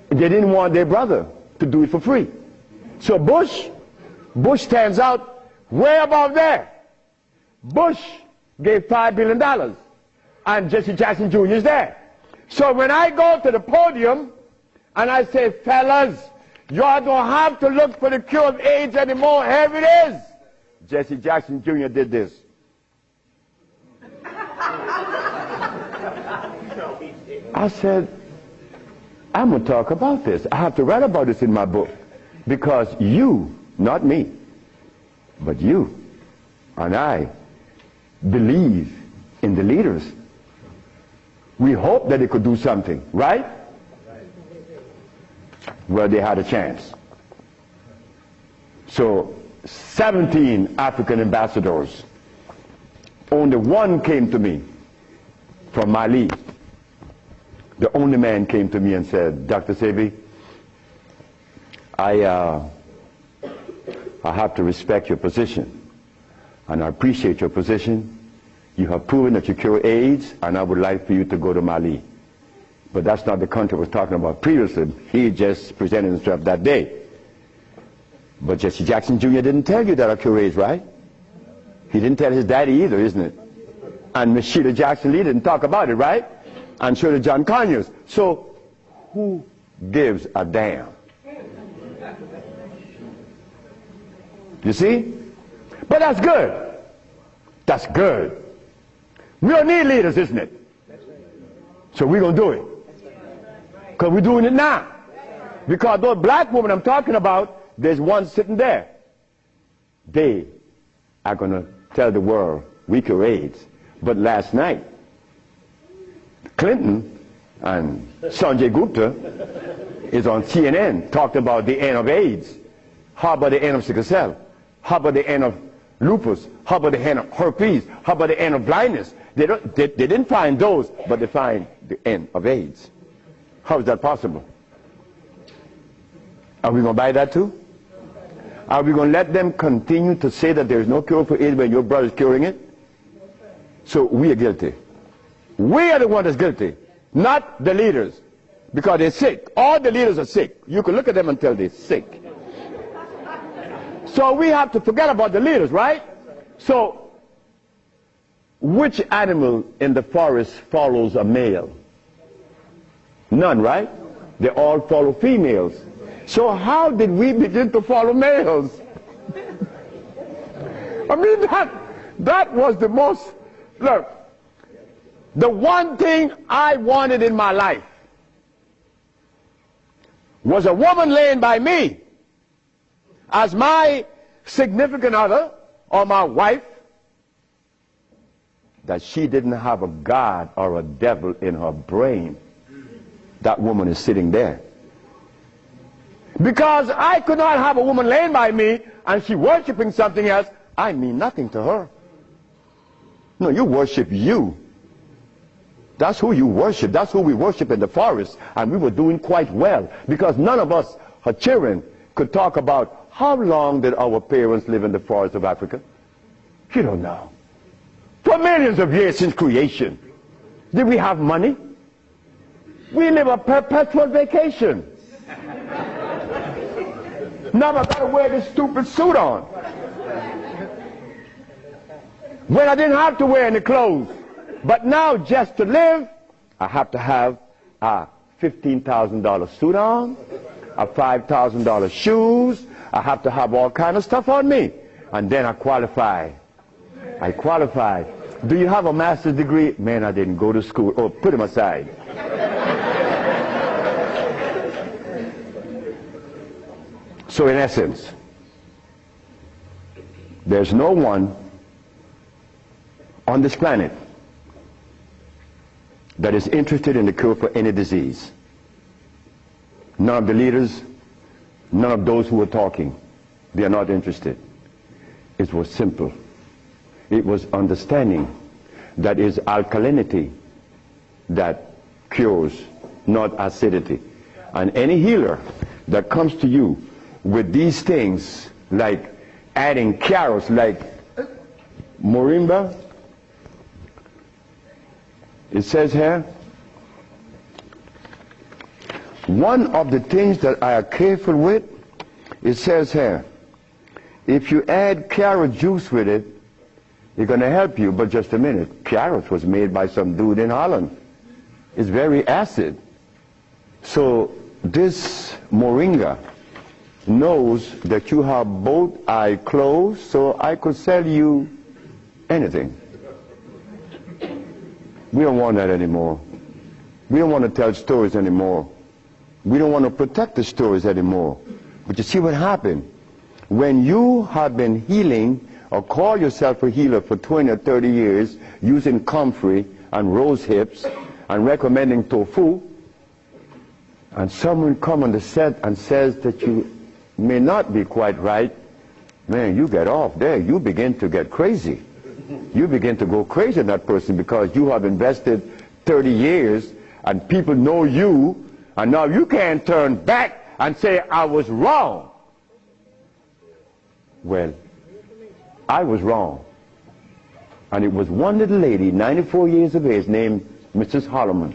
They didn't want their brother to do it for free. So Bush stands out way above there. Bush gave $5 billion, and Jesse Jackson Jr. is there. So when I go to the podium and I say, fellas, y'all don't have to look for the cure of AIDS anymore. Here it is. Jesse Jackson Jr. did this. I said, I'm going to talk about this. I have to write about this in my book. Because you, not me, but you and I believe in the leaders. We hope that they could do something, right? Well, they had a chance. So 17 African ambassadors, only one came to me from Mali. The only man came to me and said, Dr. Sebi, I have to respect your position, and I appreciate your position. You have proven that you cure AIDS, and I would like for you to go to Mali. But that's not the country I was talking about previously. He just presented himself that day. But Jesse Jackson Jr. didn't tell you that I cure AIDS, right? He didn't tell his daddy either, isn't it? And Miss Sheila Jackson Lee didn't talk about it, right? And so did John Conyers. So who gives a damn? You see? But that's good. That's good. We don't need leaders, isn't it? So we're going to do it. Because we're doing it now. Because those black women I'm talking about, there's one sitting there. They are going to tell the world we cure AIDS. But last night, Clinton and Sanjay Gupta is on CNN talking about the end of AIDS. How about the end of sickle cell? How about the end of lupus? How about the end of herpes? How about the end of blindness? They didn't find those, but they find the end of AIDS. How is that possible? Are we going to buy that too? Are we going to let them continue to say that there is no cure for AIDS when your brother is curing it? So we are guilty. We are the one that's guilty, not the leaders, because they're sick. All the leaders are sick. You can look at them and tell they're sick. So we have to forget about the leaders, right? So which animal in the forest follows a male? None, right? They all follow females. So how did we begin to follow males? I mean, that was the most, look, the one thing I wanted in my life was a woman laying by me as my significant other or my wife, that she didn't have a God or a devil in her brain. That woman is sitting there. Because I could not have a woman laying by me and she worshiping something else. I mean nothing to her. No, you worship you. That's who you worship. That's who we worship in the forest. And we were doing quite well because none of us, her children, could talk about how long did our parents live in the forest of Africa. You don't know. For millions of years since creation. Did we have money? We live a perpetual vacation. Now I gotta wear this stupid suit on. When I didn't have to wear any clothes. But now just to live, I have to have a $15,000 suit on, a $5,000 shoes. I have to have all kind of stuff on me. And then I qualify. I qualify. Do you have a master's degree? Man, I didn't go to school. Oh, put him aside. So in essence, there's no one on this planet that is interested in the cure for any disease. None of the leaders, none of those who are talking, they are not interested. It was simple. It was understanding that is alkalinity that cures, not acidity. And any healer that comes to you with these things, like adding carrots, like moringa, it says here, one of the things that I are careful with, it says here, if you add carrot juice with it, it's going to help you. But just a minute, carrot was made by some dude in Holland. It's very acid. So this moringa knows that you have both eyes closed, so I could sell you anything. We don't want that anymore. We don't want to tell stories anymore. We don't want to protect the stories anymore. But you see what happened? When you have been healing or call yourself a healer for 20 or 30 years using comfrey and rose hips and recommending tofu, and someone come on the set and says that you may not be quite right, man, you get off there. You begin to get crazy. You begin to go crazy in that person because you have invested 30 years and people know you, and now you can't turn back and say, I was wrong. Well, I was wrong. And it was one little lady, 94 years of age, named Mrs. Holloman.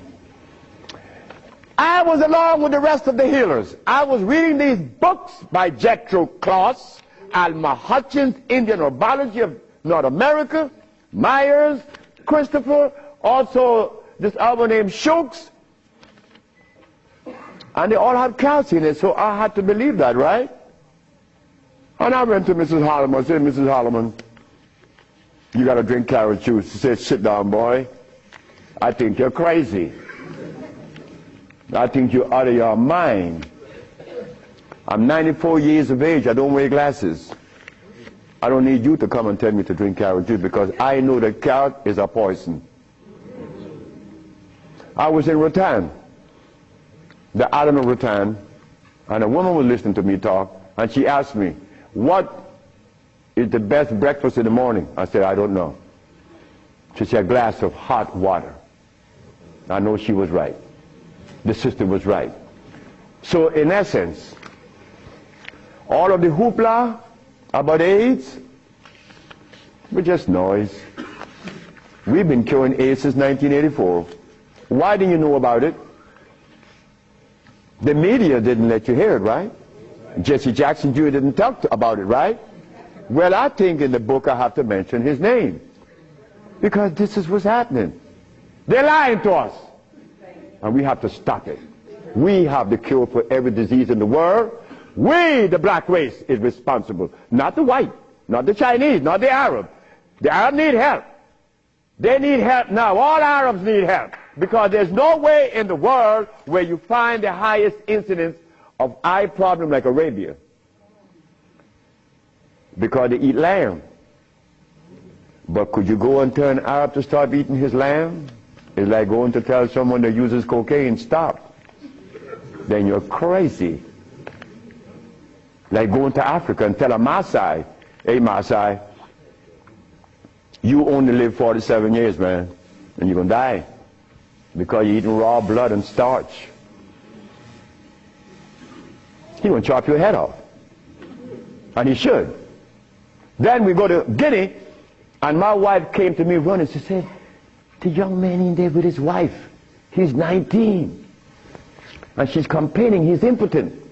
I was along with the rest of the healers. I was reading these books by Jethro Kloss, Alma Hutchins, Indian Herbology of North America, Myers, Christopher, also this other named Shooks. And they all have calcium in it, so I had to believe that, right? And I went to Mrs. Holloman and said, Mrs. Holloman, you got to drink carrot juice. She said, sit down, boy. I think you're crazy. I think you're out of your mind. I'm 94 years of age. I don't wear glasses. I don't need you to come and tell me to drink carrot juice because I know that carrot is a poison. I was in Rattan, the island of Rattan, and a woman was listening to me talk, and she asked me, what is the best breakfast in the morning? I said, I don't know. She said, a glass of hot water. I know she was right. The sister was right. So in essence, all of the hoopla about AIDS was just noise. We've been curing AIDS since 1984. Why didn't you know about it? The media didn't let you hear it, right? Jesse Jackson Jr. didn't talk about it, right? Well, I think in the book I have to mention his name. Because this is what's happening. They're lying to us. And we have to stop it. We have the cure for every disease in the world. We, the black race, is responsible. Not the white, not the Chinese, not the Arab. The Arab need help. They need help now. All Arabs need help. Because there's no way in the world where you find the highest incidence of eye problem like Arabia. Because they eat lamb. But could you go and tell an Arab to stop eating his lamb? It's like going to tell someone that uses cocaine, stop. Then you're crazy. Like going to Africa and tell a Maasai, hey Maasai, You only live 47 years, man, and you're going to die because you're eating raw blood and starch. He's going to chop your head off. And he should. Then we go to Guinea, and my wife came to me running. She said, the young man in there with his wife, he's 19. And she's complaining he's impotent.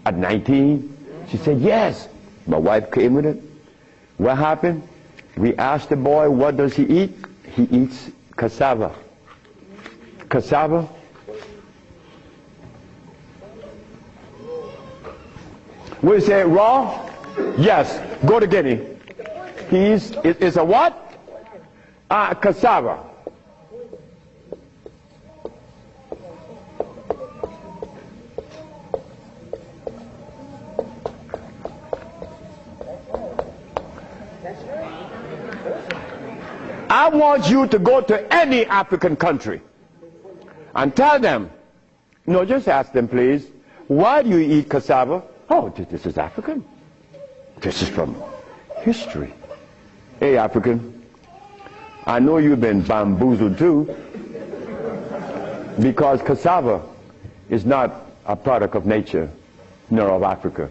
At 19, she said, yes. My wife came with it. What happened? We asked the boy, what does he eat? He eats cassava. Cassava. We say raw? Yes. Go to Guinea. It's a what? Cassava. I want you to go to any African country and tell them, no, just ask them, please, why do you eat cassava? Oh, this is African. This is from history. Hey, African, I know you've been bamboozled too, because cassava is not a product of nature, nor of Africa.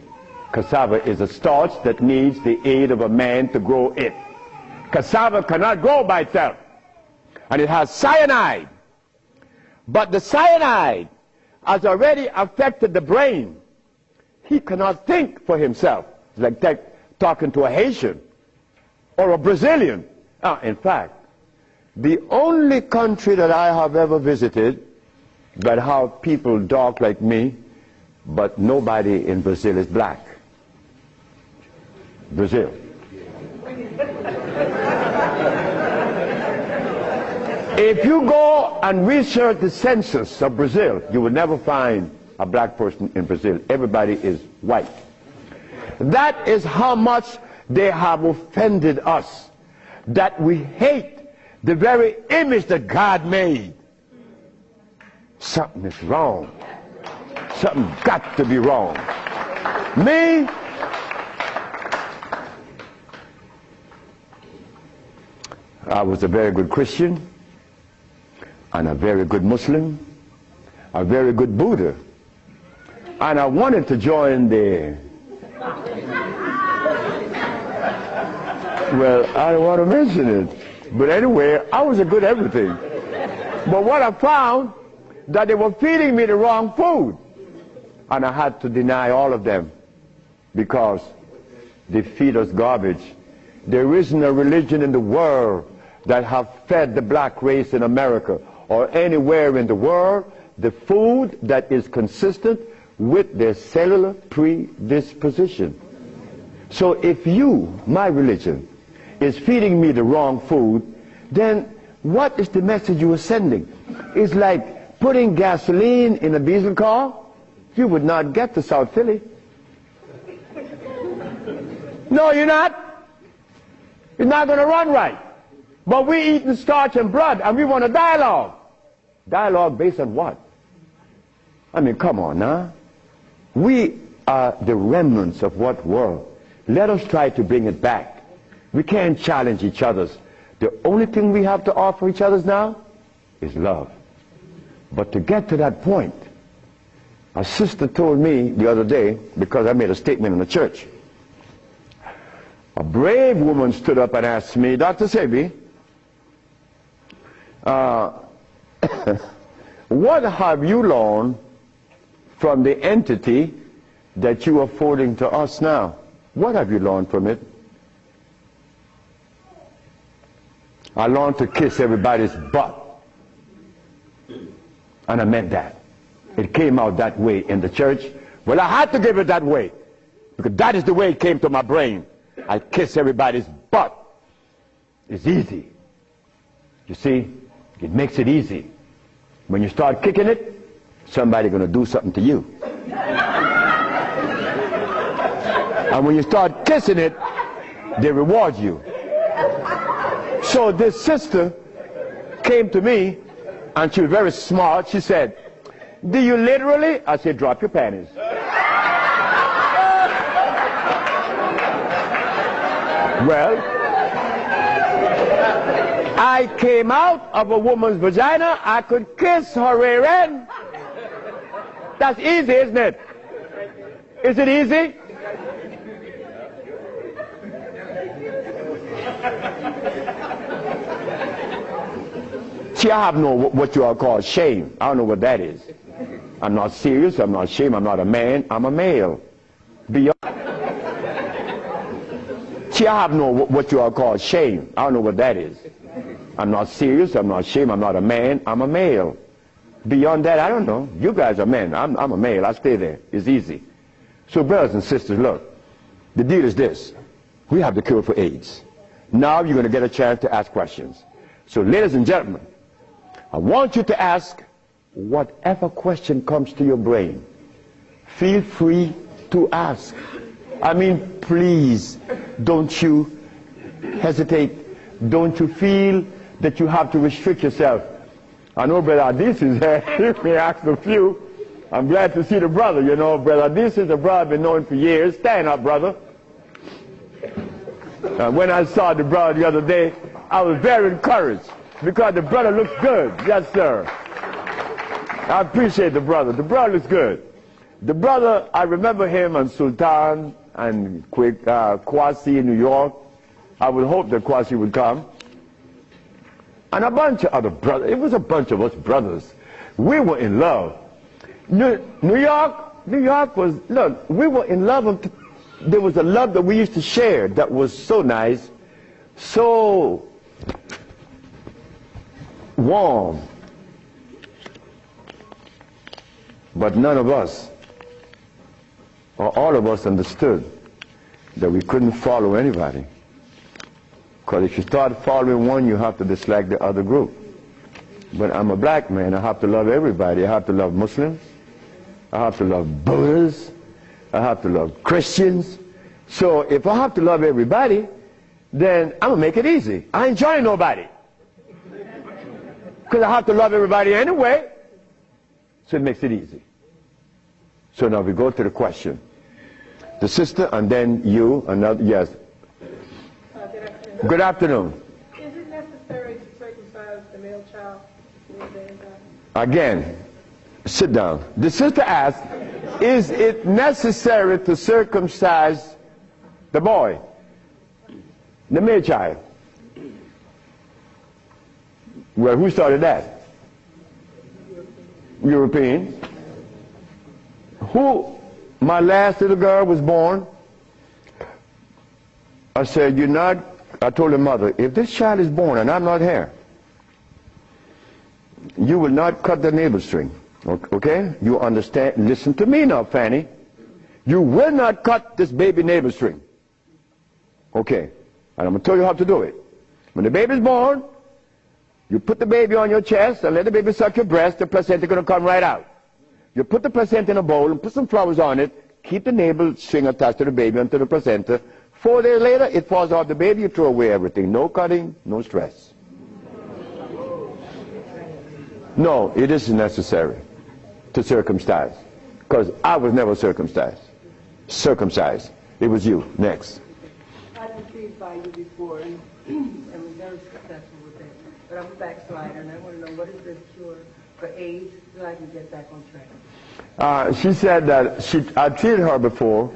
Cassava is a starch that needs the aid of a man to grow it. Cassava cannot grow by itself, and it has cyanide. But the cyanide has already affected the brain. He cannot think for himself. It's like talking to a Haitian or a Brazilian. In fact, the only country that I have ever visited that have people dark like me, but nobody in Brazil is black. Brazil. If you go and research the census of Brazil, you will never find a black person in Brazil. Everybody is white. That is how much they have offended us, that we hate the very image that God made. Something is wrong. Something got to be wrong. Me, I was a very good Christian, and a very good Muslim, a very good Buddha. And I wanted to join the, well, I don't want to mention it, but anyway, I was a good everything. But what I found, that they were feeding me the wrong food, and I had to deny all of them because they feed us garbage. There isn't a religion in the world that have fed the black race in America or anywhere in the world the food that is consistent with their cellular predisposition. So if you, my religion, is feeding me the wrong food, then what is the message you are sending? It's like putting gasoline in a diesel car. You would not get to South Philly. No, you're not. It's not going to run right. But we eating starch and blood, and we want a dialogue. Dialogue based on what? I mean, come on now. We are the remnants of what world? Let us try to bring it back. We can't challenge each other's. The only thing we have to offer each other's now is love. But to get to that point, a sister told me the other day, because I made a statement in the church, a brave woman stood up and asked me, Dr. Sebi, what have you learned from the entity that you are forwarding to us now? What have you learned from it? I learned to kiss everybody's butt. And I meant that. It came out that way in the church. Well, I had to give it that way, because that is the way it came to my brain. I kiss everybody's butt. It's easy. You see, it makes it easy. When you start kicking it, somebody's going to do something to you. And when you start kissing it, they reward you. So this sister came to me, and she was very smart. She said, do you literally? I said, drop your panties. Well, I came out of a woman's vagina, I could kiss her rear end. That's easy, isn't it? Is it easy? See, I have no what you all call shame. I don't know what that is. I'm not serious, I'm not ashamed, I'm not a man, I'm a male. Beyond. See, I have no what you all call shame. I don't know what that is. I'm not serious, I'm not ashamed, I'm not a man, I'm a male. Beyond that, I don't know. You guys are men, I'm a male, I stay there. It's easy. So brothers and sisters, look, the deal is this. We have the cure for AIDS. Now you're going to get a chance to ask questions. So ladies and gentlemen, I want you to ask whatever question comes to your brain. Feel free to ask. I mean, please, don't you hesitate. Don't you feel that you have to restrict yourself. I know Brother Adis is here. He may ask a few. I'm glad to see the brother, you know. Brother Adis is a brother I've been knowing for years. Stand up, brother. When I saw the brother the other day, I was very encouraged because the brother looks good. Yes, sir. I appreciate the brother. The brother looks good. The brother, I remember him on Sultan and Kwasi in New York. I would hope that Kwasi would come. And a bunch of other brothers. It was a bunch of us brothers. We were in love. New York was, look, we were in love. There was a love that we used to share that was so nice, so warm. But none of us, or all of us, understood that we couldn't follow anybody. Because if you start following one, you have to dislike the other group. But I'm a black man, I have to love everybody. I have to love Muslims, I have to love Buddhists, I have to love Christians. So if I have to love everybody, then I'm going to make it easy. I ain't joining nobody. Because I have to love everybody anyway. So it makes it easy. So now we go to the question. The sister and then you, another, yes. Good afternoon. Is it necessary to circumcise the male child? Again, sit down. The sister asked, is it necessary to circumcise the boy, the male child? Well, who started that? European. Who, my last little girl was born, I said, I told her mother, if this child is born and I'm not here, you will not cut the navel string. Okay? You understand? Listen to me now, Fanny. You will not cut this baby navel string. Okay. And I'm going to tell you how to do it. When the baby is born, you put the baby on your chest and let the baby suck your breast. The placenta is going to come right out. You put the placenta in a bowl and put some flowers on it. Keep the navel string attached to the baby until the placenta. 4 days later, it falls off the baby. You throw away everything. No cutting, no stress. No, it isn't necessary to circumcise, because I was never circumcised. It was you. Next. I was intrigued by you before and was very successful with it. But I'm a backslider and I want to know what is the cure for AIDS so I can get back on track. She said that I treated her before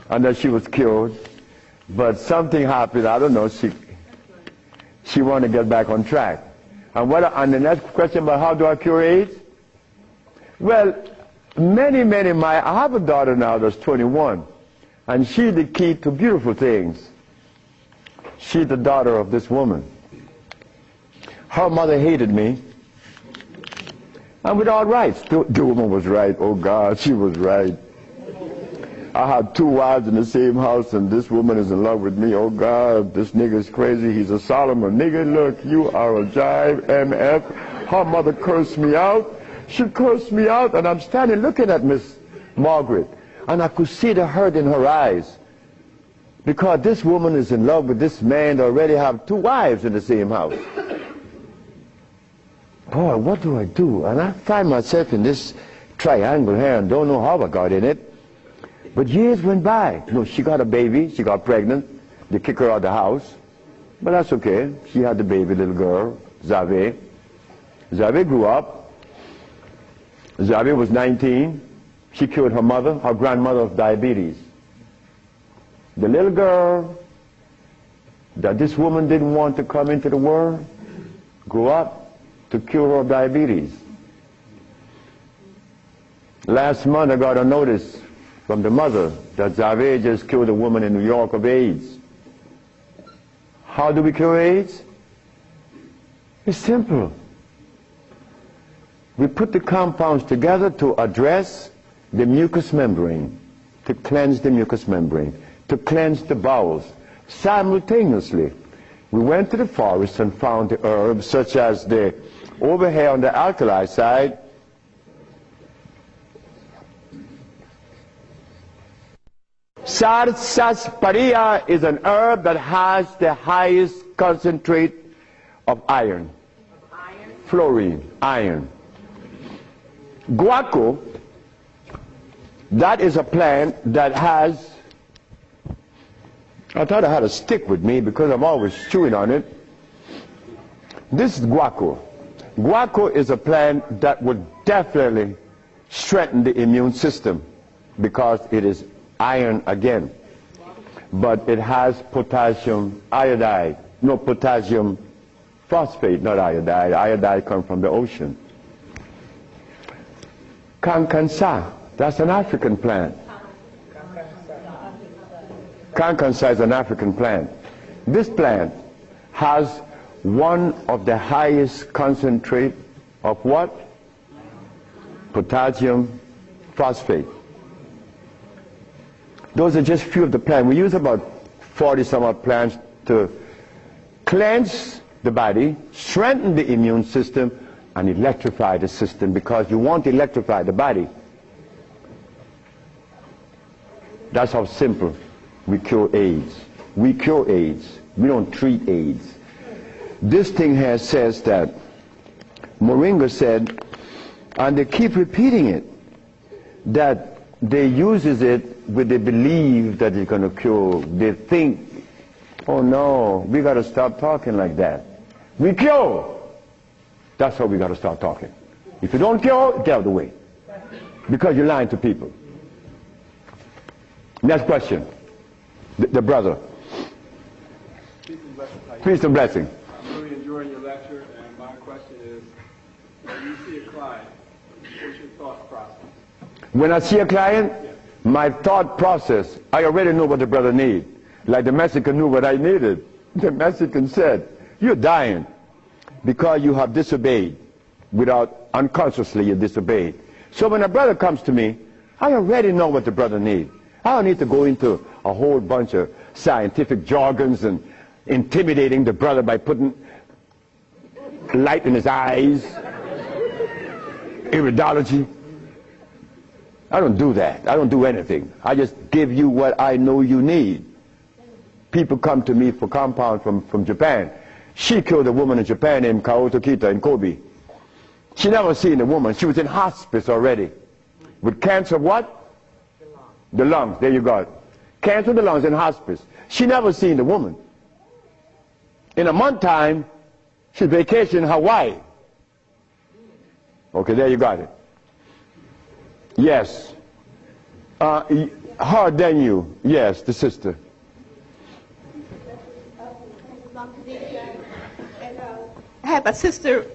and that she was cured, but something happened. I don't know. She wanted to get back on track. And the next question about how do I cure AIDS? Well, I have a daughter now that's 21, and she's the key to beautiful things. She's the daughter of this woman. Her mother hated me, and with all rights. The woman was right. Oh God, she was right. I had 2 wives in the same house, and this woman is in love with me. Oh God, this nigga is crazy. He's a Solomon. Nigga, look, you are a jive, MF. Her mother cursed me out. She cursed me out, and I'm standing looking at Miss Margaret, and I could see the hurt in her eyes. Because this woman is in love with this man that already have 2 wives in the same house. Boy, what do I do? And I find myself in this triangle here and don't know how I got in it. But years went by. No, she got a baby, she got pregnant, they kick her out of the house. But that's okay. She had the baby, little girl, Zave. Zave grew up. Zave was 19. She cured her mother, her grandmother, of diabetes. The little girl that this woman didn't want to come into the world grew up to cure her of diabetes. Last month I got a notice from the mother that Zave just cured a woman in New York of AIDS. How do we cure AIDS? It's simple. We put the compounds together to address the mucous membrane, to cleanse the mucous membrane, to cleanse the bowels. Simultaneously, we went to the forest and found the herbs such as the, over here on the alkali side, sarsaparilla is an herb that has the highest concentrate of iron. Fluorine, iron. Guaco, that is a plant that has, I thought I had a stick with me because I'm always chewing on it. This is guaco. Guaco is a plant that would definitely strengthen the immune system because it is iron again. But it has potassium iodide, no, potassium phosphate, not iodide. Iodide comes from the ocean. Kankansa, that's an African plant. Kankansa is an African plant. This plant has one of the highest concentrate of what? Potassium phosphate. Those are just few of the plants. We use about 40 some odd plants to cleanse the body, strengthen the immune system, and electrify the system, because you want to electrify the body. That's how simple we cure AIDS. We cure AIDS. We don't treat AIDS. This thing here says that Moringa said, and they keep repeating it, that they uses it with the belief that it's going to cure. They think, oh no, we got to stop talking like that. We cure. That's how we got to start talking. If you don't cure, get out of the way. Because you're lying to people. Next question. The brother. Peace and blessing. I'm really enjoying your lecture, and my question is, when you see a client, what's your thought process? When I see a client, my thought process, I already know what the brother needs. Like the Mexican knew what I needed. The Mexican said, you're dying because you have disobeyed. Without, unconsciously you disobeyed. So when a brother comes to me, I already know what the brother needs. I don't need to go into a whole bunch of scientific jargons and intimidating the brother by putting light in his eyes, iridology. I don't do that. I don't do anything. I just give you what I know you need. People come to me for compound from Japan. She killed a woman in Japan named Kaoto Kita in Kobe. She never seen a woman. She was in hospice already. With cancer of what? The lungs. There you go. Cancer of the lungs in hospice. She never seen a woman. In a month time, she's vacationing in Hawaii. Okay, there you got it. Yes. Her than you. Yes, the sister. I have a sister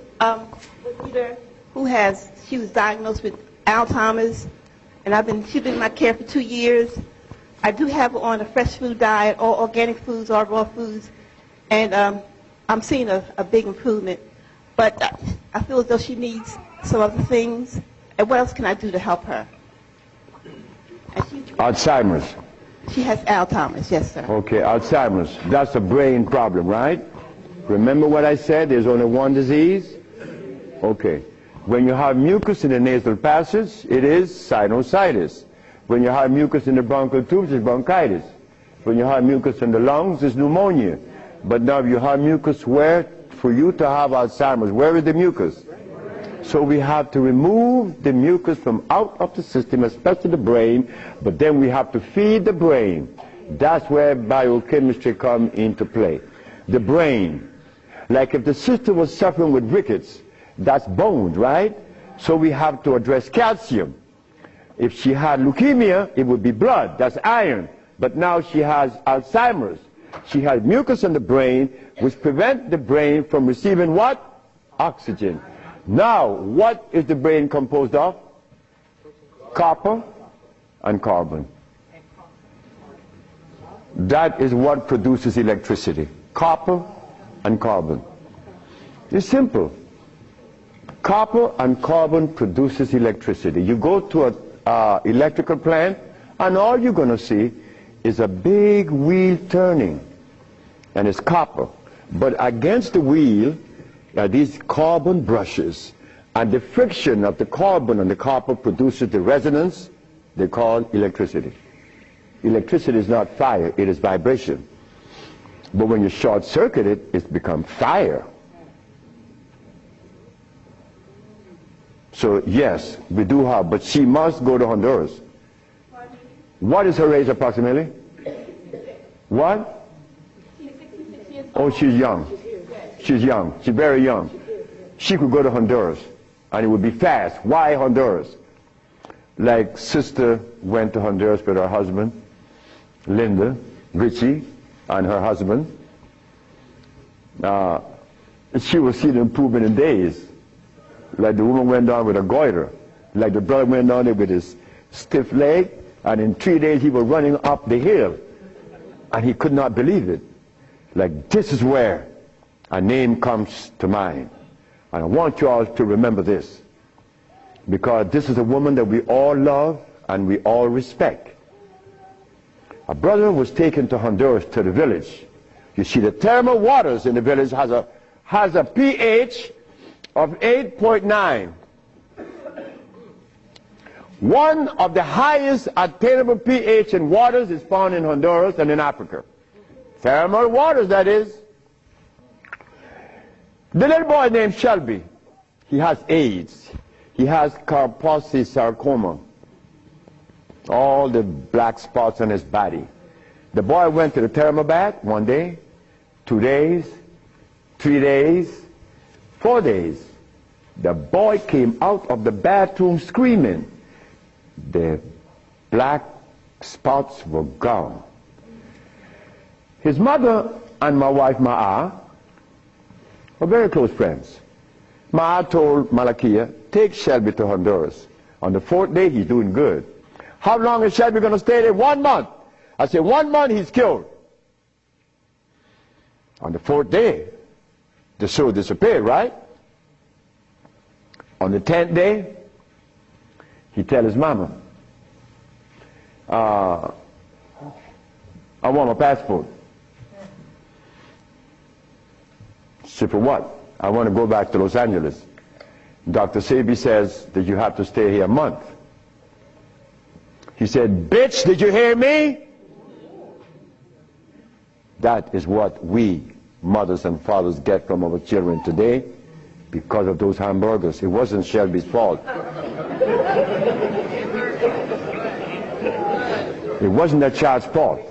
who she was diagnosed with Alzheimer's, and she's been in my care for 2 years. I do have her on a fresh food diet, all organic foods, all raw foods, and I'm seeing a big improvement. But I feel as though she needs some other things. And what else can I do to help her? Alzheimer's. She has Alzheimer's, yes, sir. Okay, Alzheimer's. That's a brain problem, right? Remember what I said? There's only one disease? Okay. When you have mucus in the nasal passage, it is sinusitis. When you have mucus in the bronchial tubes, it's bronchitis. When you have mucus in the lungs, it's pneumonia. But now you have mucus where? For you to have Alzheimer's, where is the mucus? So we have to remove the mucus from out of the system, especially the brain, but then we have to feed the brain. That's where biochemistry comes into play. the brain. Like if the sister was suffering with rickets, that's bones, right? So we have to address calcium. If she had leukemia, it would be blood, that's iron. But now she has Alzheimer's. She has mucus in the brain, which prevents the brain from receiving what? Oxygen. Now, what is the brain composed of? Copper and carbon. That is what produces electricity. Copper and carbon. It's simple. Copper and carbon produces electricity. You go to an electrical plant, and all you're going to see is a big wheel turning, and it's copper. But against the wheel are these carbon brushes, and the friction of the carbon and the copper produces the resonance they call electricity. Electricity is not fire, it is vibration. But when you short circuit it, it's become fire. So yes, we do have, but she must go to Honduras. What is her age approximately? What? Oh, she's young. She's young. She's very young. She could go to Honduras, and it would be fast. Why Honduras? Like sister went to Honduras with her husband, Linda, Richie, and her husband. She will see the improvement in days. Like the woman went down with a goiter. Like the brother went down there with his stiff leg, and in 3 days he was running up the hill. And he could not believe it. Like, this is where a name comes to mind. And I want you all to remember this, because this is a woman that we all love and we all respect. A brother was taken to Honduras, to the village. You see, the thermal waters in the village has a pH of 8.9. One of the highest attainable pH in waters is found in Honduras and in Africa. Thermal waters, that is. The little boy named Shelby, he has AIDS. He has Kaposi sarcoma. All the black spots on his body. The boy went to the thermal bath 1 day, 2 days, 3 days, 4 days. The boy came out of the bathroom screaming. The black spots were gone. His mother and my wife Ma'a were very close friends. Ma'a told Malakia, take Shelby to Honduras. On the 4th day, he's doing good. How long is Shelby going to stay there? 1 month. I said, 1 month, he's cured. On the 4th day, the sore disappeared, right? On the 10th day, he tell his mama, I want my passport. She said, for what? I want to go back to Los Angeles. Dr. Sebi says that you have to stay here a month. He said, bitch, did you hear me? That is what we, mothers and fathers, get from our children today because of those hamburgers. It wasn't Shelby's fault. It wasn't that child's fault.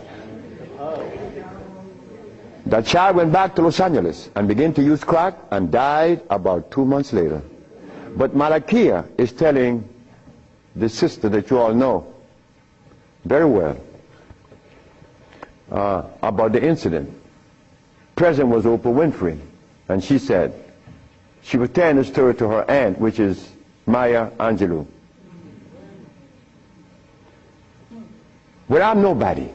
That child went back to Los Angeles and began to use crack and died about 2 months later. But Malakia is telling the sister that you all know very well about the incident. Present was Oprah Winfrey, and she said she was telling the story to her aunt, which is Maya Angelou. Well, I'm nobody.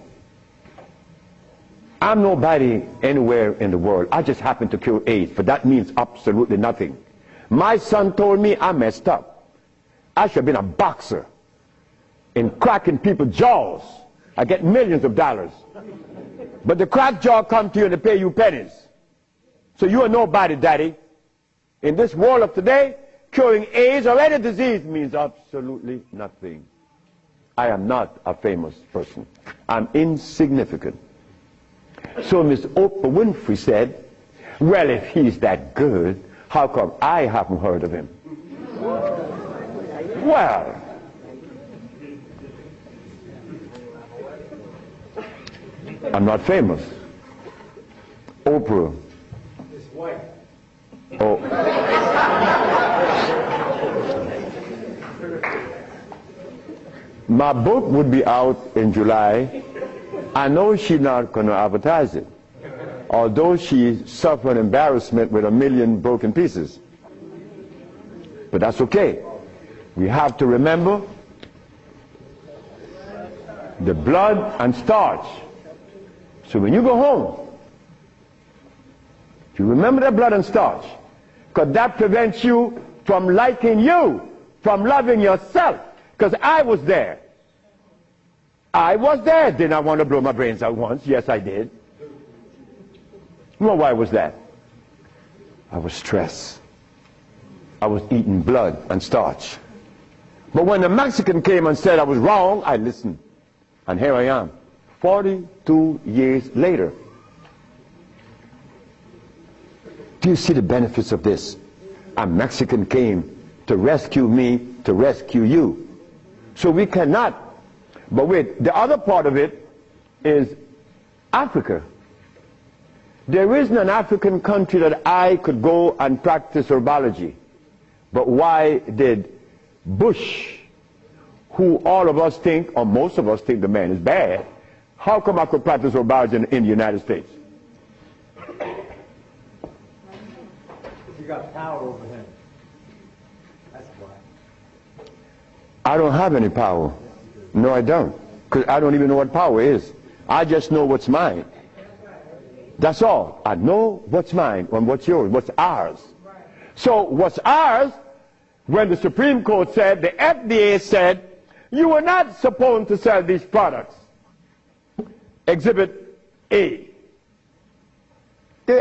I'm nobody anywhere in the world. I just happen to cure AIDS, but that means absolutely nothing. My son told me I messed up. I should have been a boxer in cracking people's jaws. I get millions of dollars. But the crack jaw come to you and they pay you pennies. So you are nobody, daddy. In this world of today, curing AIDS or any disease means absolutely nothing. I am not a famous person. I'm insignificant. So Miss Oprah Winfrey said, well, if he's that good, how come I haven't heard of him? Well, I'm not famous. Oprah Oprah. It's white. Oh. My book would be out in July. I know she's not going to advertise it, although she suffered embarrassment with 1 million broken pieces. But that's okay. We have to remember the blood and starch. So when you go home, you remember the blood and starch, because that prevents you from liking you, from loving yourself. Because I was there. I was there. Did I want to blow my brains out once? Yes, I did. Well, why was that? I was stressed. I was eating blood and starch. But when the Mexican came and said I was wrong, I listened. And here I am, 42 years later. Do you see the benefits of this? A Mexican came to rescue me, to rescue you. So we cannot. But wait, the other part of it is Africa. There isn't an African country that I could go and practice herbology. But why did Bush, who all of us think, or most of us think the man is bad, how come I could practice herbology in the United States? You got power over him. That's why. I don't have any power. No, I don't. Because I don't even know what power is. I just know what's mine. That's all. I know what's mine and what's yours, what's ours. So what's ours, when the Supreme Court said, the FDA said, you are not supposed to sell these products. Exhibit A. The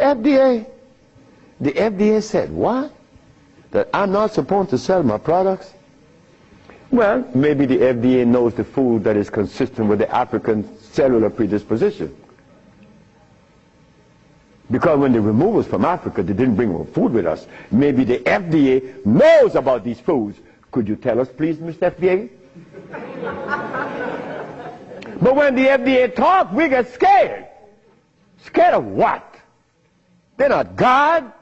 FDA said, what? That I'm not supposed to sell my products? Well, maybe the FDA knows the food that is consistent with the African cellular predisposition. Because when they removed us from Africa, they didn't bring our food with us. Maybe the FDA knows about these foods. Could you tell us, please, Mr. FDA? But when the FDA talks, we get scared. Scared of what? They're not God.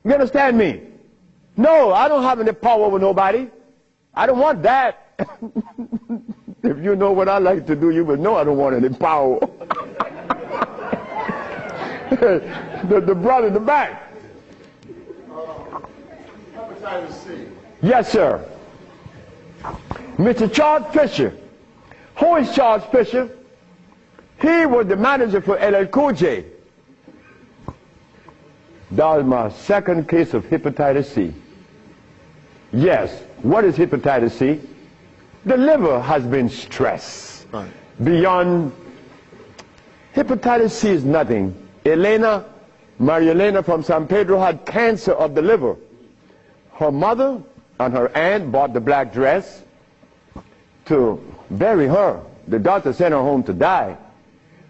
You understand me? No, I don't have any power over nobody. I don't want that. If you know what I like to do, you would know I don't want any power. the brother in the back. Hepatitis C. Yes, sir. Mr. Charles Fisher. Who is Charles Fisher? He was the manager for LL Cool J. That was my second case of hepatitis C. Yes. What is hepatitis C? The liver has been stressed. Right. Beyond. Hepatitis C is nothing. Maria Elena from San Pedro had cancer of the liver. Her mother and her aunt bought the black dress to bury her. The doctor sent her home to die.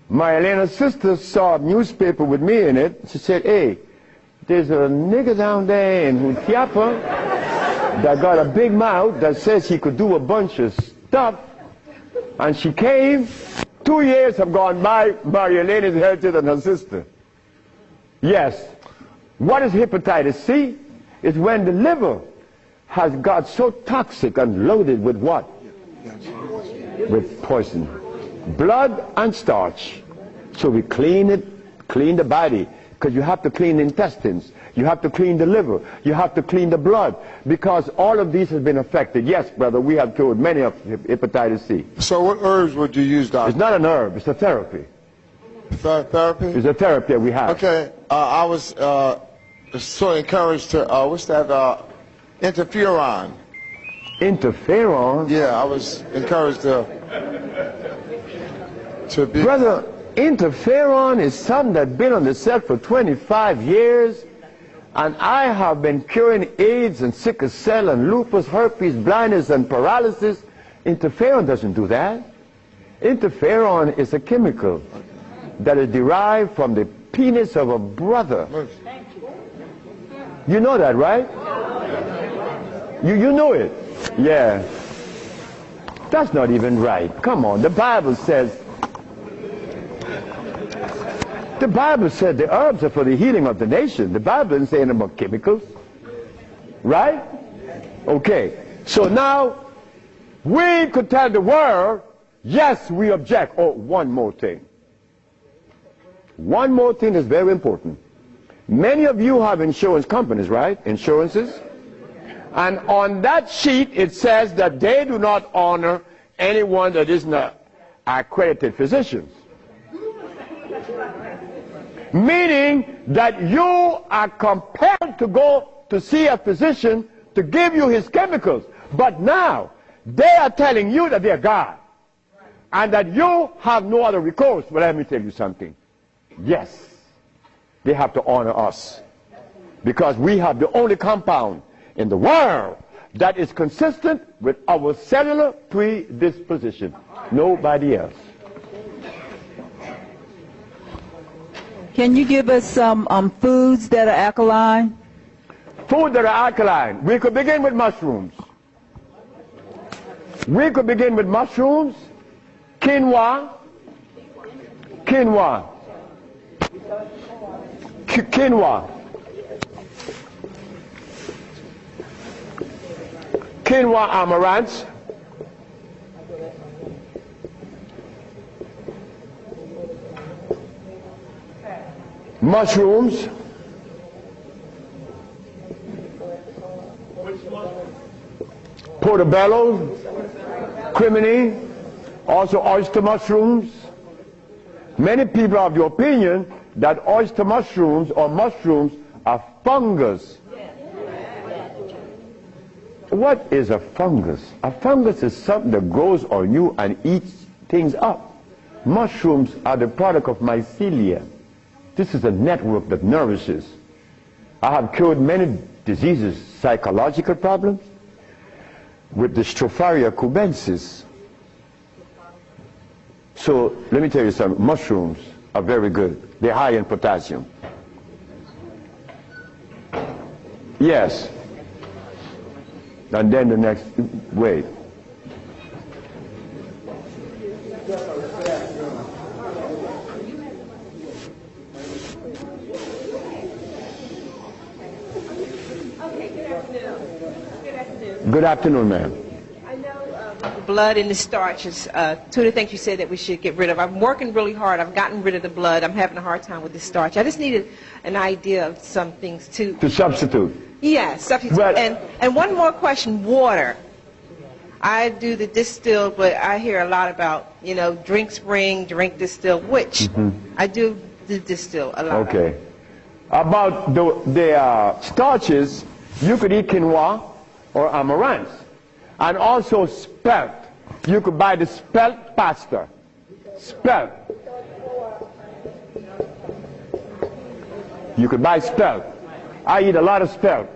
Maria Elena's sister saw a newspaper with me in it. She said, hey, there's a nigger down there in Jutiapa that got a big mouth that says he could do a bunch of stuff. And she came. 2 years have gone by. Maria Elena is healthier than her sister. Yes. What is hepatitis C? It's when the liver has got so toxic and loaded with what? With poison. Blood and starch. So we clean it, clean the body. Because you have to clean the intestines. You have to clean the liver. You have to clean the blood. Because all of these have been affected. Yes, brother, we have cured many of hepatitis C. So what herbs would you use, doctor? It's not an herb. It's a therapy. Therapy? It's a therapy that we have. Okay. I was so encouraged to, what's that, interferon. Interferon? Yeah, I was encouraged to be... Brother, interferon is something that's been on the set for 25 years, and I have been curing AIDS and sickle cell and lupus, herpes, blindness, and paralysis. Interferon doesn't do that. Interferon is a chemical that is derived from the penis of a brother. You know that, right? You know it. Yeah. That's not even right. Come on, the Bible says The Bible said the herbs are for the healing of the nation. The Bible didn't say anything about chemicals. Right? Okay. So now, we could tell the world, yes, we object. Oh, one more thing. One more thing is very important. Many of you have insurance companies, right? Insurances. And on that sheet, it says that they do not honor anyone that is not accredited physicians. Meaning that you are compelled to go to see a physician to give you his chemicals. But now, they are telling you that they are God. And that you have no other recourse. But let me tell you something. Yes, they have to honor us. Because we have the only compound in the world that is consistent with our cellular predisposition. Nobody else. Can you give us some foods that are alkaline? Food that are alkaline. We could begin with mushrooms. We could begin with mushrooms, quinoa, quinoa, quinoa amaranth, mushrooms, portobello, crimini, also oyster mushrooms. Many people are of the opinion that oyster mushrooms or mushrooms are fungus. What is a fungus? A fungus is something that grows on you and eats things up. Mushrooms are the product of mycelia. This is a network that nourishes. I have cured many diseases, psychological problems, with the Stropharia cubensis. So let me tell you something. Mushrooms are very good. They're high in potassium. Yes. And then the next, wait. Good afternoon, ma'am. I know the blood and the starches, two of the things you said that we should get rid of. I'm working really hard. I've gotten rid of the blood. I'm having a hard time with the starch. I just needed an idea of some things too. To substitute. Yeah, substitute. Well, and one more question, water. I do the distilled, but I hear a lot about, you know, drink spring, drink distilled, which I do the distilled a lot. Okay. About the starches, you could eat quinoa or amaranth. And also spelt. You could buy the spelt pasta. Spelt. You could buy spelt. I eat a lot of spelt.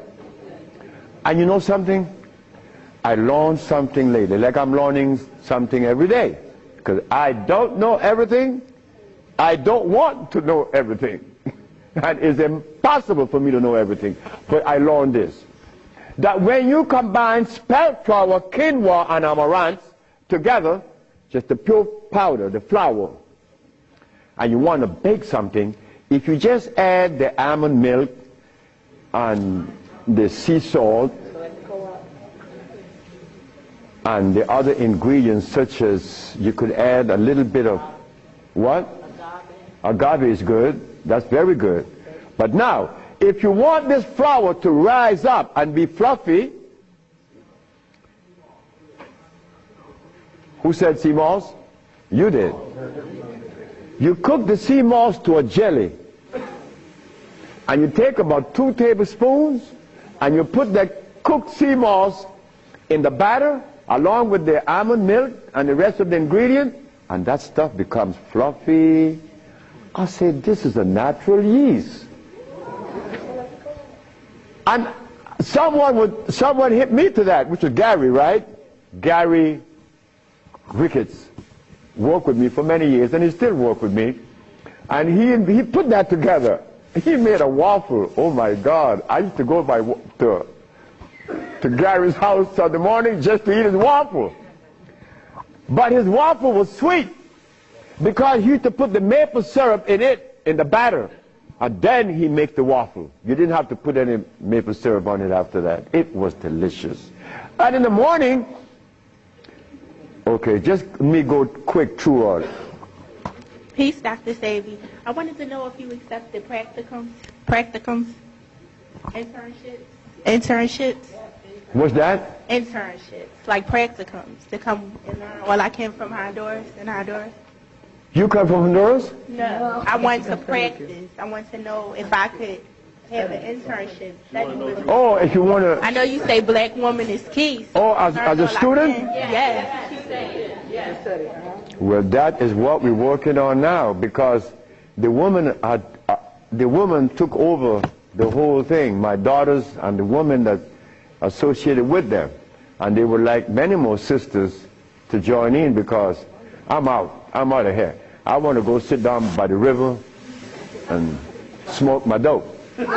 And you know something? I learned something lately. Like I'm learning something every day. Because I don't know everything. I don't want to know everything. And it's impossible for me to know everything. But I learned this. That when you combine spelt flour, quinoa, and amaranth together, just the pure powder, the flour, and you want to bake something, if you just add the almond milk and the sea salt and the other ingredients, such as you could add a little bit of what? Agave is good. That's very good. But now, if you want this flour to rise up and be fluffy, who said sea moss? You did. You cook the sea moss to a jelly. And you take about 2 tablespoons and you put that cooked sea moss in the batter along with the almond milk and the rest of the ingredient, and that stuff becomes fluffy. I said, this is a natural yeast. And someone hit me to that, which was Gary, right? Gary Ricketts worked with me for many years, and he still works with me. And he put that together. He made a waffle. Oh my God! I used to go to Gary's house in the morning just to eat his waffle. But his waffle was sweet because he used to put the maple syrup in it in the batter, and then he make the waffle. You didn't have to put any maple syrup on it after that. It was delicious. And in the morning, okay, just let me go quick through all. Peace, Dr. Sebi. I wanted to know if you accepted practicums, internships. What's that? Internships, like practicums, to come and learn. Well, I came from Honduras, You come from Honduras? No, I wanted to practice. I wanted to know if I could have an internship. Oh, if you want to... I know you say black woman is key. So oh, as a student? Yes. Well, that is what we're working on now, because the woman took over the whole thing, my daughters and the woman that associated with them. And they would like many more sisters to join in, because I'm out of here. I want to go sit down by the river and smoke my dope. Well,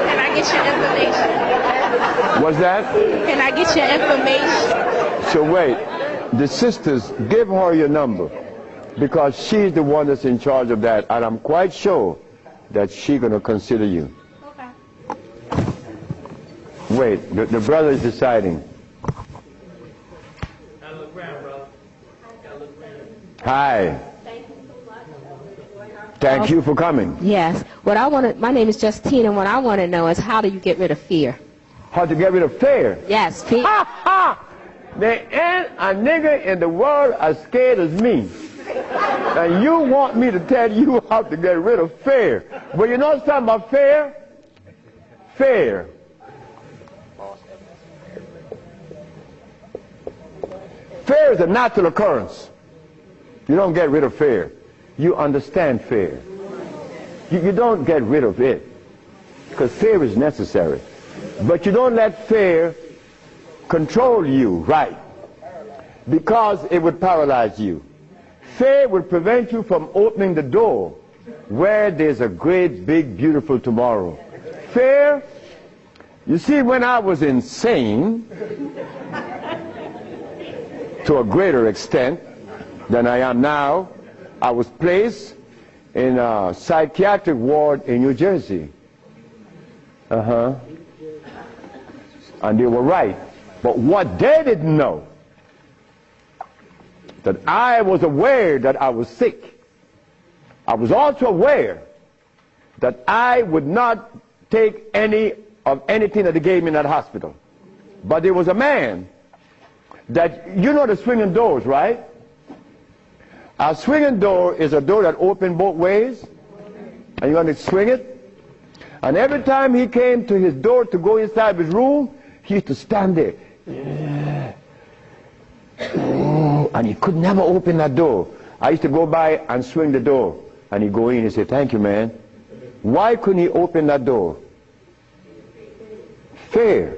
can I get your information? What's that? Can I get your information? So wait, the sisters, give her your number, because she's the one that's in charge of that, and I'm quite sure that she's going to consider you. Okay. Wait, the brother is deciding. Hi. Thank you for coming. Yes. My name is Justine, and what I want to know is, how do you get rid of fear? How to get rid of fear? Yes, fear. Ha ha! There ain't a nigga in the world as scared as me. And you want me to tell you how to get rid of fear. But you know something about fear? Fear. Fear is a natural occurrence. You don't get rid of fear. You understand fear. You don't get rid of it, because fear is necessary. But you don't let fear control you, right? Because it would paralyze you. Fear would prevent you from opening the door where there's a great, big, beautiful tomorrow. Fear, you see, when I was insane, to a greater extent than I am now, I was placed in a psychiatric ward in New Jersey. And they were right. But what they didn't know, that I was aware that I was sick. I was also aware that I would not take any of anything that they gave me in that hospital. But there was a man that, you know the swinging doors, right? A swinging door is a door that opens both ways, and you're going to swing it. And every time he came to his door to go inside his room, he used to stand there. And he could never open that door. I used to go by and swing the door. And he'd go in and say, "Thank you, man." Why couldn't he open that door? Fear.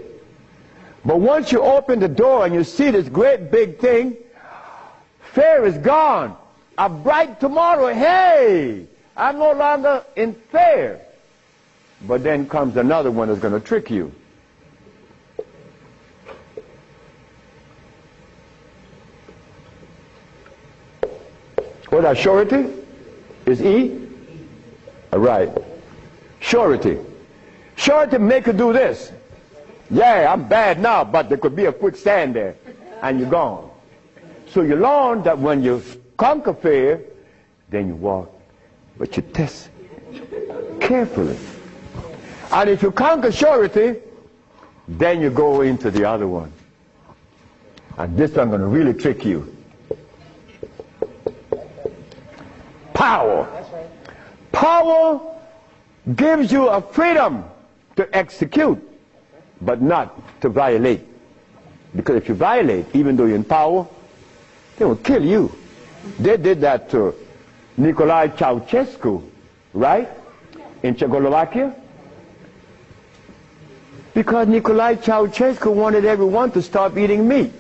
But once you open the door and you see this great big thing, fear is gone. A bright tomorrow, hey, I'm no longer in fear. But then comes another one that's going to trick you. What that surety? Is E? All right. Surety. Surety make you do this. Yeah, I'm bad now, but there could be a quicksand there, and you're gone. So you learn that when you conquer fear, then you walk, but you test carefully. And if you conquer surety, then you go into the other one. And this I'm going to really trick you. Power. Power gives you a freedom to execute, but not to violate. Because if you violate, even though you're in power, they will kill you. They did that to Nicolae Ceausescu, right? In Czechoslovakia. Because Nicolae Ceausescu wanted everyone to stop eating meat.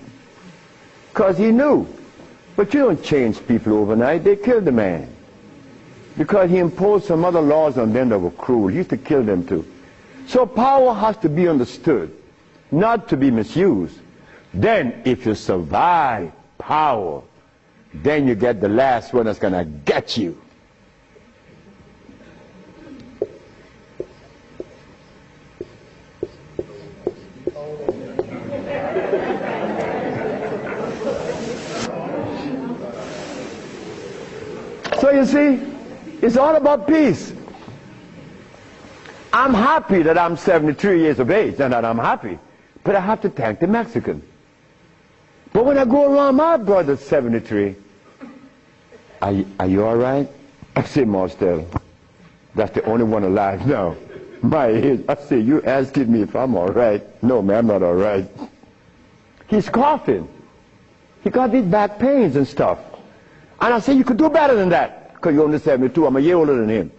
Because he knew. But you don't change people overnight. They killed the man. Because he imposed some other laws on them that were cruel. He used to kill them too. So power has to be understood, not to be misused. Then if you survive power, then you get the last one that's going to get you. So you see, it's all about peace. I'm happy that I'm 73 years of age and that I'm happy, but I have to thank the Mexican. But when I go around my brother's 73, are you all right? I say, Marcel, that's the only one alive now. My age. I say, you asking me if I'm all right? No, man, I'm not all right. He's coughing. He got these back pains and stuff. And I say, you could do better than that, because you're only 72. I'm a year older than him.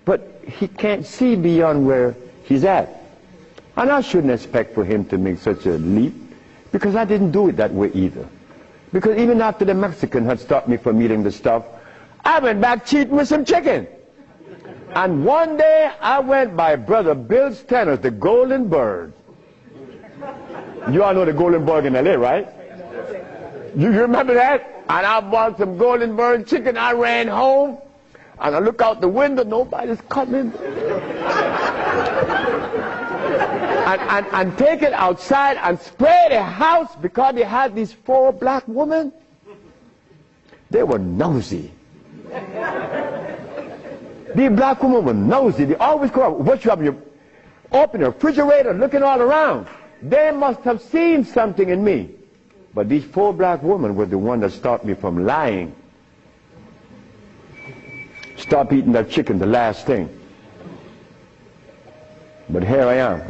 But he can't see beyond where he's at. And I shouldn't expect for him to make such a leap, because I didn't do it that way either. Because even after the Mexican had stopped me from eating the stuff, I went back cheating with some chicken. And one day I went by Brother Bill Stenner's, the Golden Bird. You all know the Golden Bird in LA, right? You remember that? And I bought some Golden Bird chicken. I ran home, and I look out the window. Nobody's coming. and take it outside and spray the house, because they had these 4 black women. They were nosy. These black women were nosy. They always go out. What you have? You open the refrigerator, looking all around. They must have seen something in me. But these 4 black women were the one that stopped me from lying. Stop eating that chicken, the last thing. But here I am.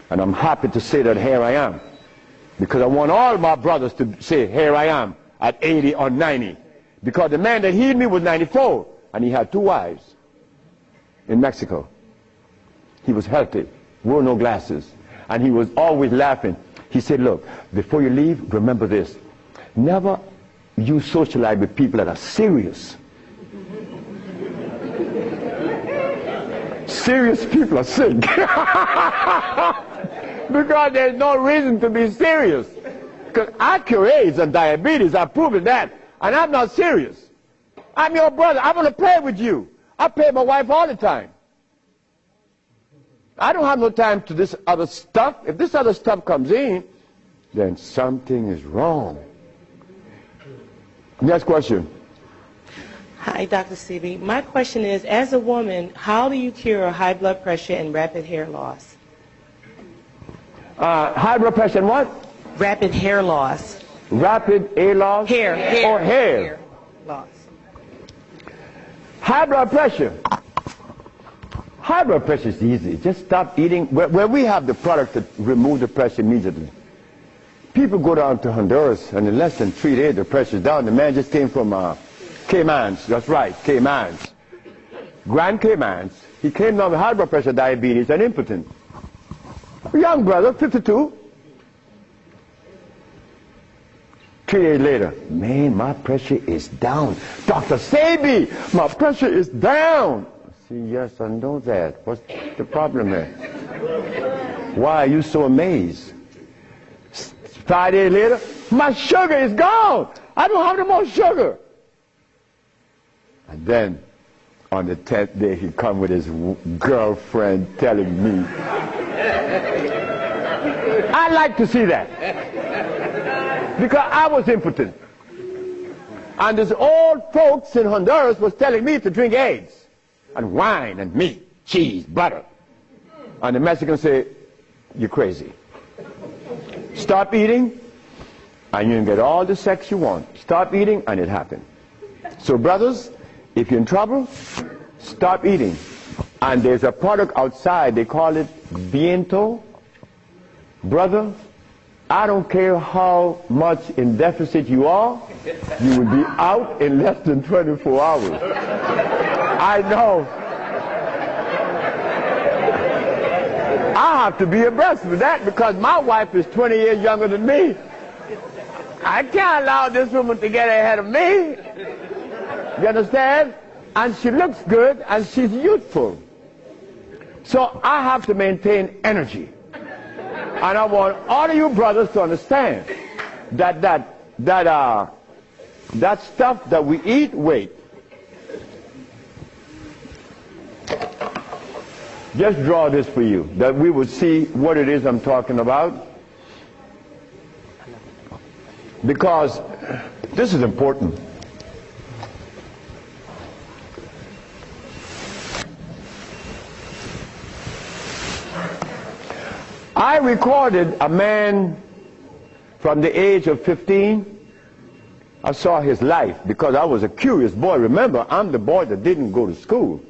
And I'm happy to say that here I am. Because I want all my brothers to say, here I am, at 80 or 90. Because the man that healed me was 94, and he had 2 wives in Mexico. He was healthy, wore no glasses, and he was always laughing. He said, look, before you leave, remember this. Never you socialize with people that are serious. Serious people are sick. Because there's no reason to be serious. Because I cure AIDS and diabetes, I've proven that. And I'm not serious. I'm your brother. I want to play with you. I play with my wife all the time. I don't have no time to this other stuff. If this other stuff comes in, then something is wrong. Next question. Hi, Dr. Sebi. My question is, as a woman, how do you cure high blood pressure and rapid hair loss? High blood pressure and what? Rapid hair loss. Rapid hair loss? Hair. Or hair loss. High blood pressure. High blood pressure is easy. Just stop eating. Where we have the product to remove the pressure immediately. People go down to Honduras, and in less than 3 days, the pressure's down. The man just came from Caymans. That's right, Caymans. Grand Caymans. He came down with high blood pressure, diabetes, and impotent. A young brother, 52. 3 days later, man, my pressure is down. Dr. Sebi, my pressure is down. See, yes, I know that. What's the problem here? Why are you so amazed? 5 days later, my sugar is gone. I don't have no more sugar. And then, on the 10th day, he come with his girlfriend telling me. I like to see that. Because I was impotent. And this old folks in Honduras was telling me to drink eggs and wine and meat, cheese, butter. And the Mexicans say, you're crazy. Stop eating, and you can get all the sex you want. Stop eating, and it happened. So brothers, if you're in trouble, stop eating. And there's a product outside, they call it Viento. Brother, I don't care how much in deficit you are, you will be out in less than 24 hours. I know. I have to be abreast with that because my wife is 20 years younger than me. I can't allow this woman to get ahead of me. You understand? And she looks good and she's youthful. So I have to maintain energy. And I want all of you brothers to understand that that stuff that we eat, wait. Just draw this for you, that we would see what it is I'm talking about. Because this is important. I recorded a man from the age of 15. I saw his life because I was a curious boy. Remember, I'm the boy that didn't go to school.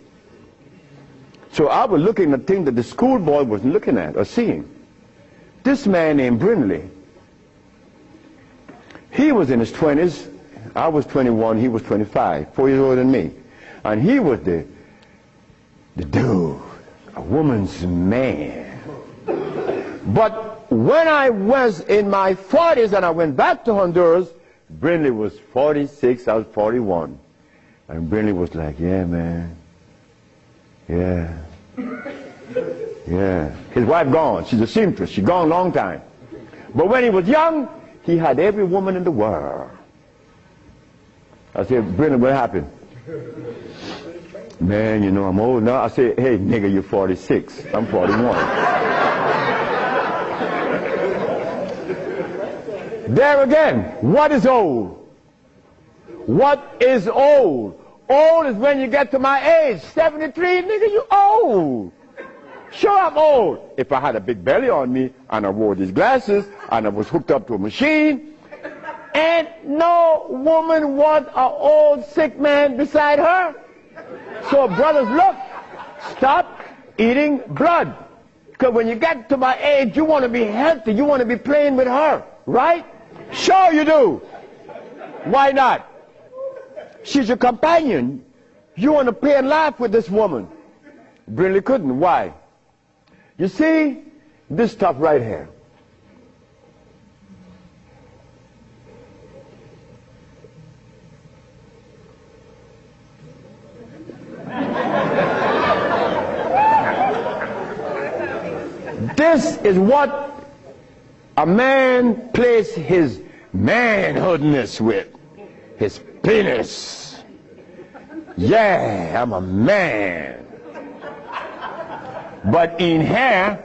So I was looking at things that the schoolboy wasn't looking at or seeing. This man named Brindley, he was in his 20s. I was 21, he was 25, 4 years older than me. And he was the dude, a woman's man. But when I was in my 40s and I went back to Honduras, Brindley was 46, I was 41. And Brindley was like, yeah, man. Yeah. Yeah. His wife gone. She's a seamstress. She's gone a long time. But when he was young, he had every woman in the world. I said, Brindley, what happened? Man, you know, I'm old now. I said, hey, nigga, you're 46. I'm 41. There again, what is old? What is old? Old is when you get to my age. 73, nigga, you old. Sure, I'm old. If I had a big belly on me, and I wore these glasses, and I was hooked up to a machine, and no woman wants an old sick man beside her. So brothers, look, stop eating blood. Because when you get to my age, you want to be healthy. You want to be playing with her, right? Sure you do. Why not? She's your companion. You want to play and laugh with this woman. Brindley couldn't. Why? You see, this stuff right here. This is what a man plays his manhoodness with. His penis. Yeah, I'm a man. But in here,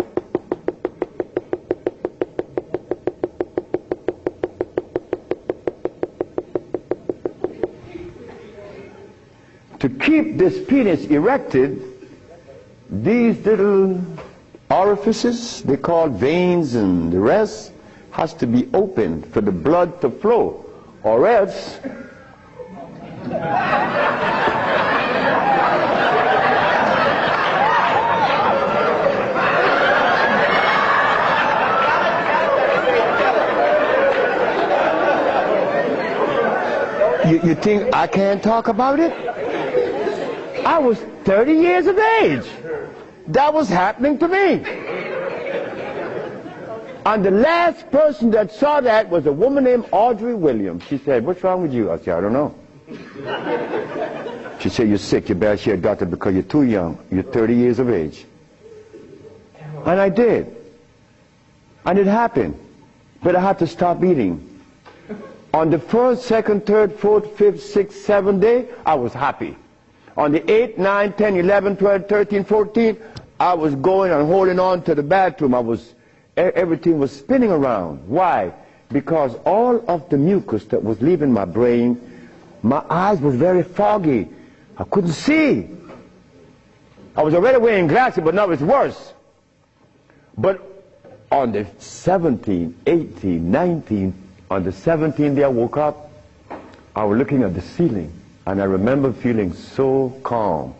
to keep this penis erected, these little orifices, they call veins and the rest, has to be opened for the blood to flow, or else you think I can't talk about it? I was 30 years of age. That was happening to me. And the last person that saw that was a woman named Audrey Williams. She said, what's wrong with you? I said, I don't know. She said, you're sick. You better see a doctor because you're too young. You're 30 years of age. And I did. And it happened. But I had to stop eating. On the 1st, 2nd, 3rd, 4th, 5th, 6th, 7th day, I was happy. On the 8th, 9th, 10th, 11th, 12th, 13th, 14th, I was going and holding on to the bathroom. Everything was spinning around. Why? Because all of the mucus that was leaving my brain, my eyes were very foggy. I couldn't see. I was already wearing glasses, but now it's worse. But on the 17th, 18th, 19th, on the 17th day I woke up, I was looking at the ceiling, and I remember feeling so calm.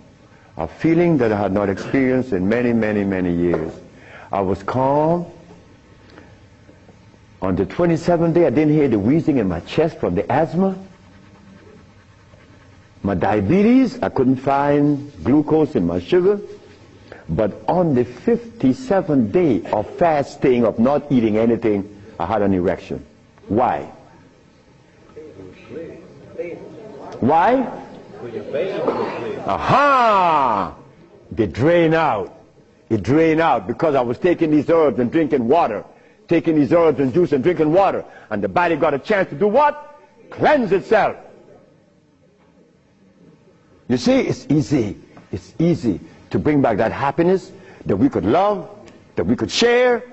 A feeling that I had not experienced in many, many, many years. I was calm. On the 27th day, I didn't hear the wheezing in my chest from the asthma. My diabetes, I couldn't find glucose in my sugar. But on the 57th day of fasting, of not eating anything, I had an erection. Why? Why? Aha! They drain out. It drained out because I was taking these herbs and drinking water. Taking these herbs and juice and drinking water. And the body got a chance to do what? cleanse itself. You see, it's easy to bring back that happiness that we could love, that we could share,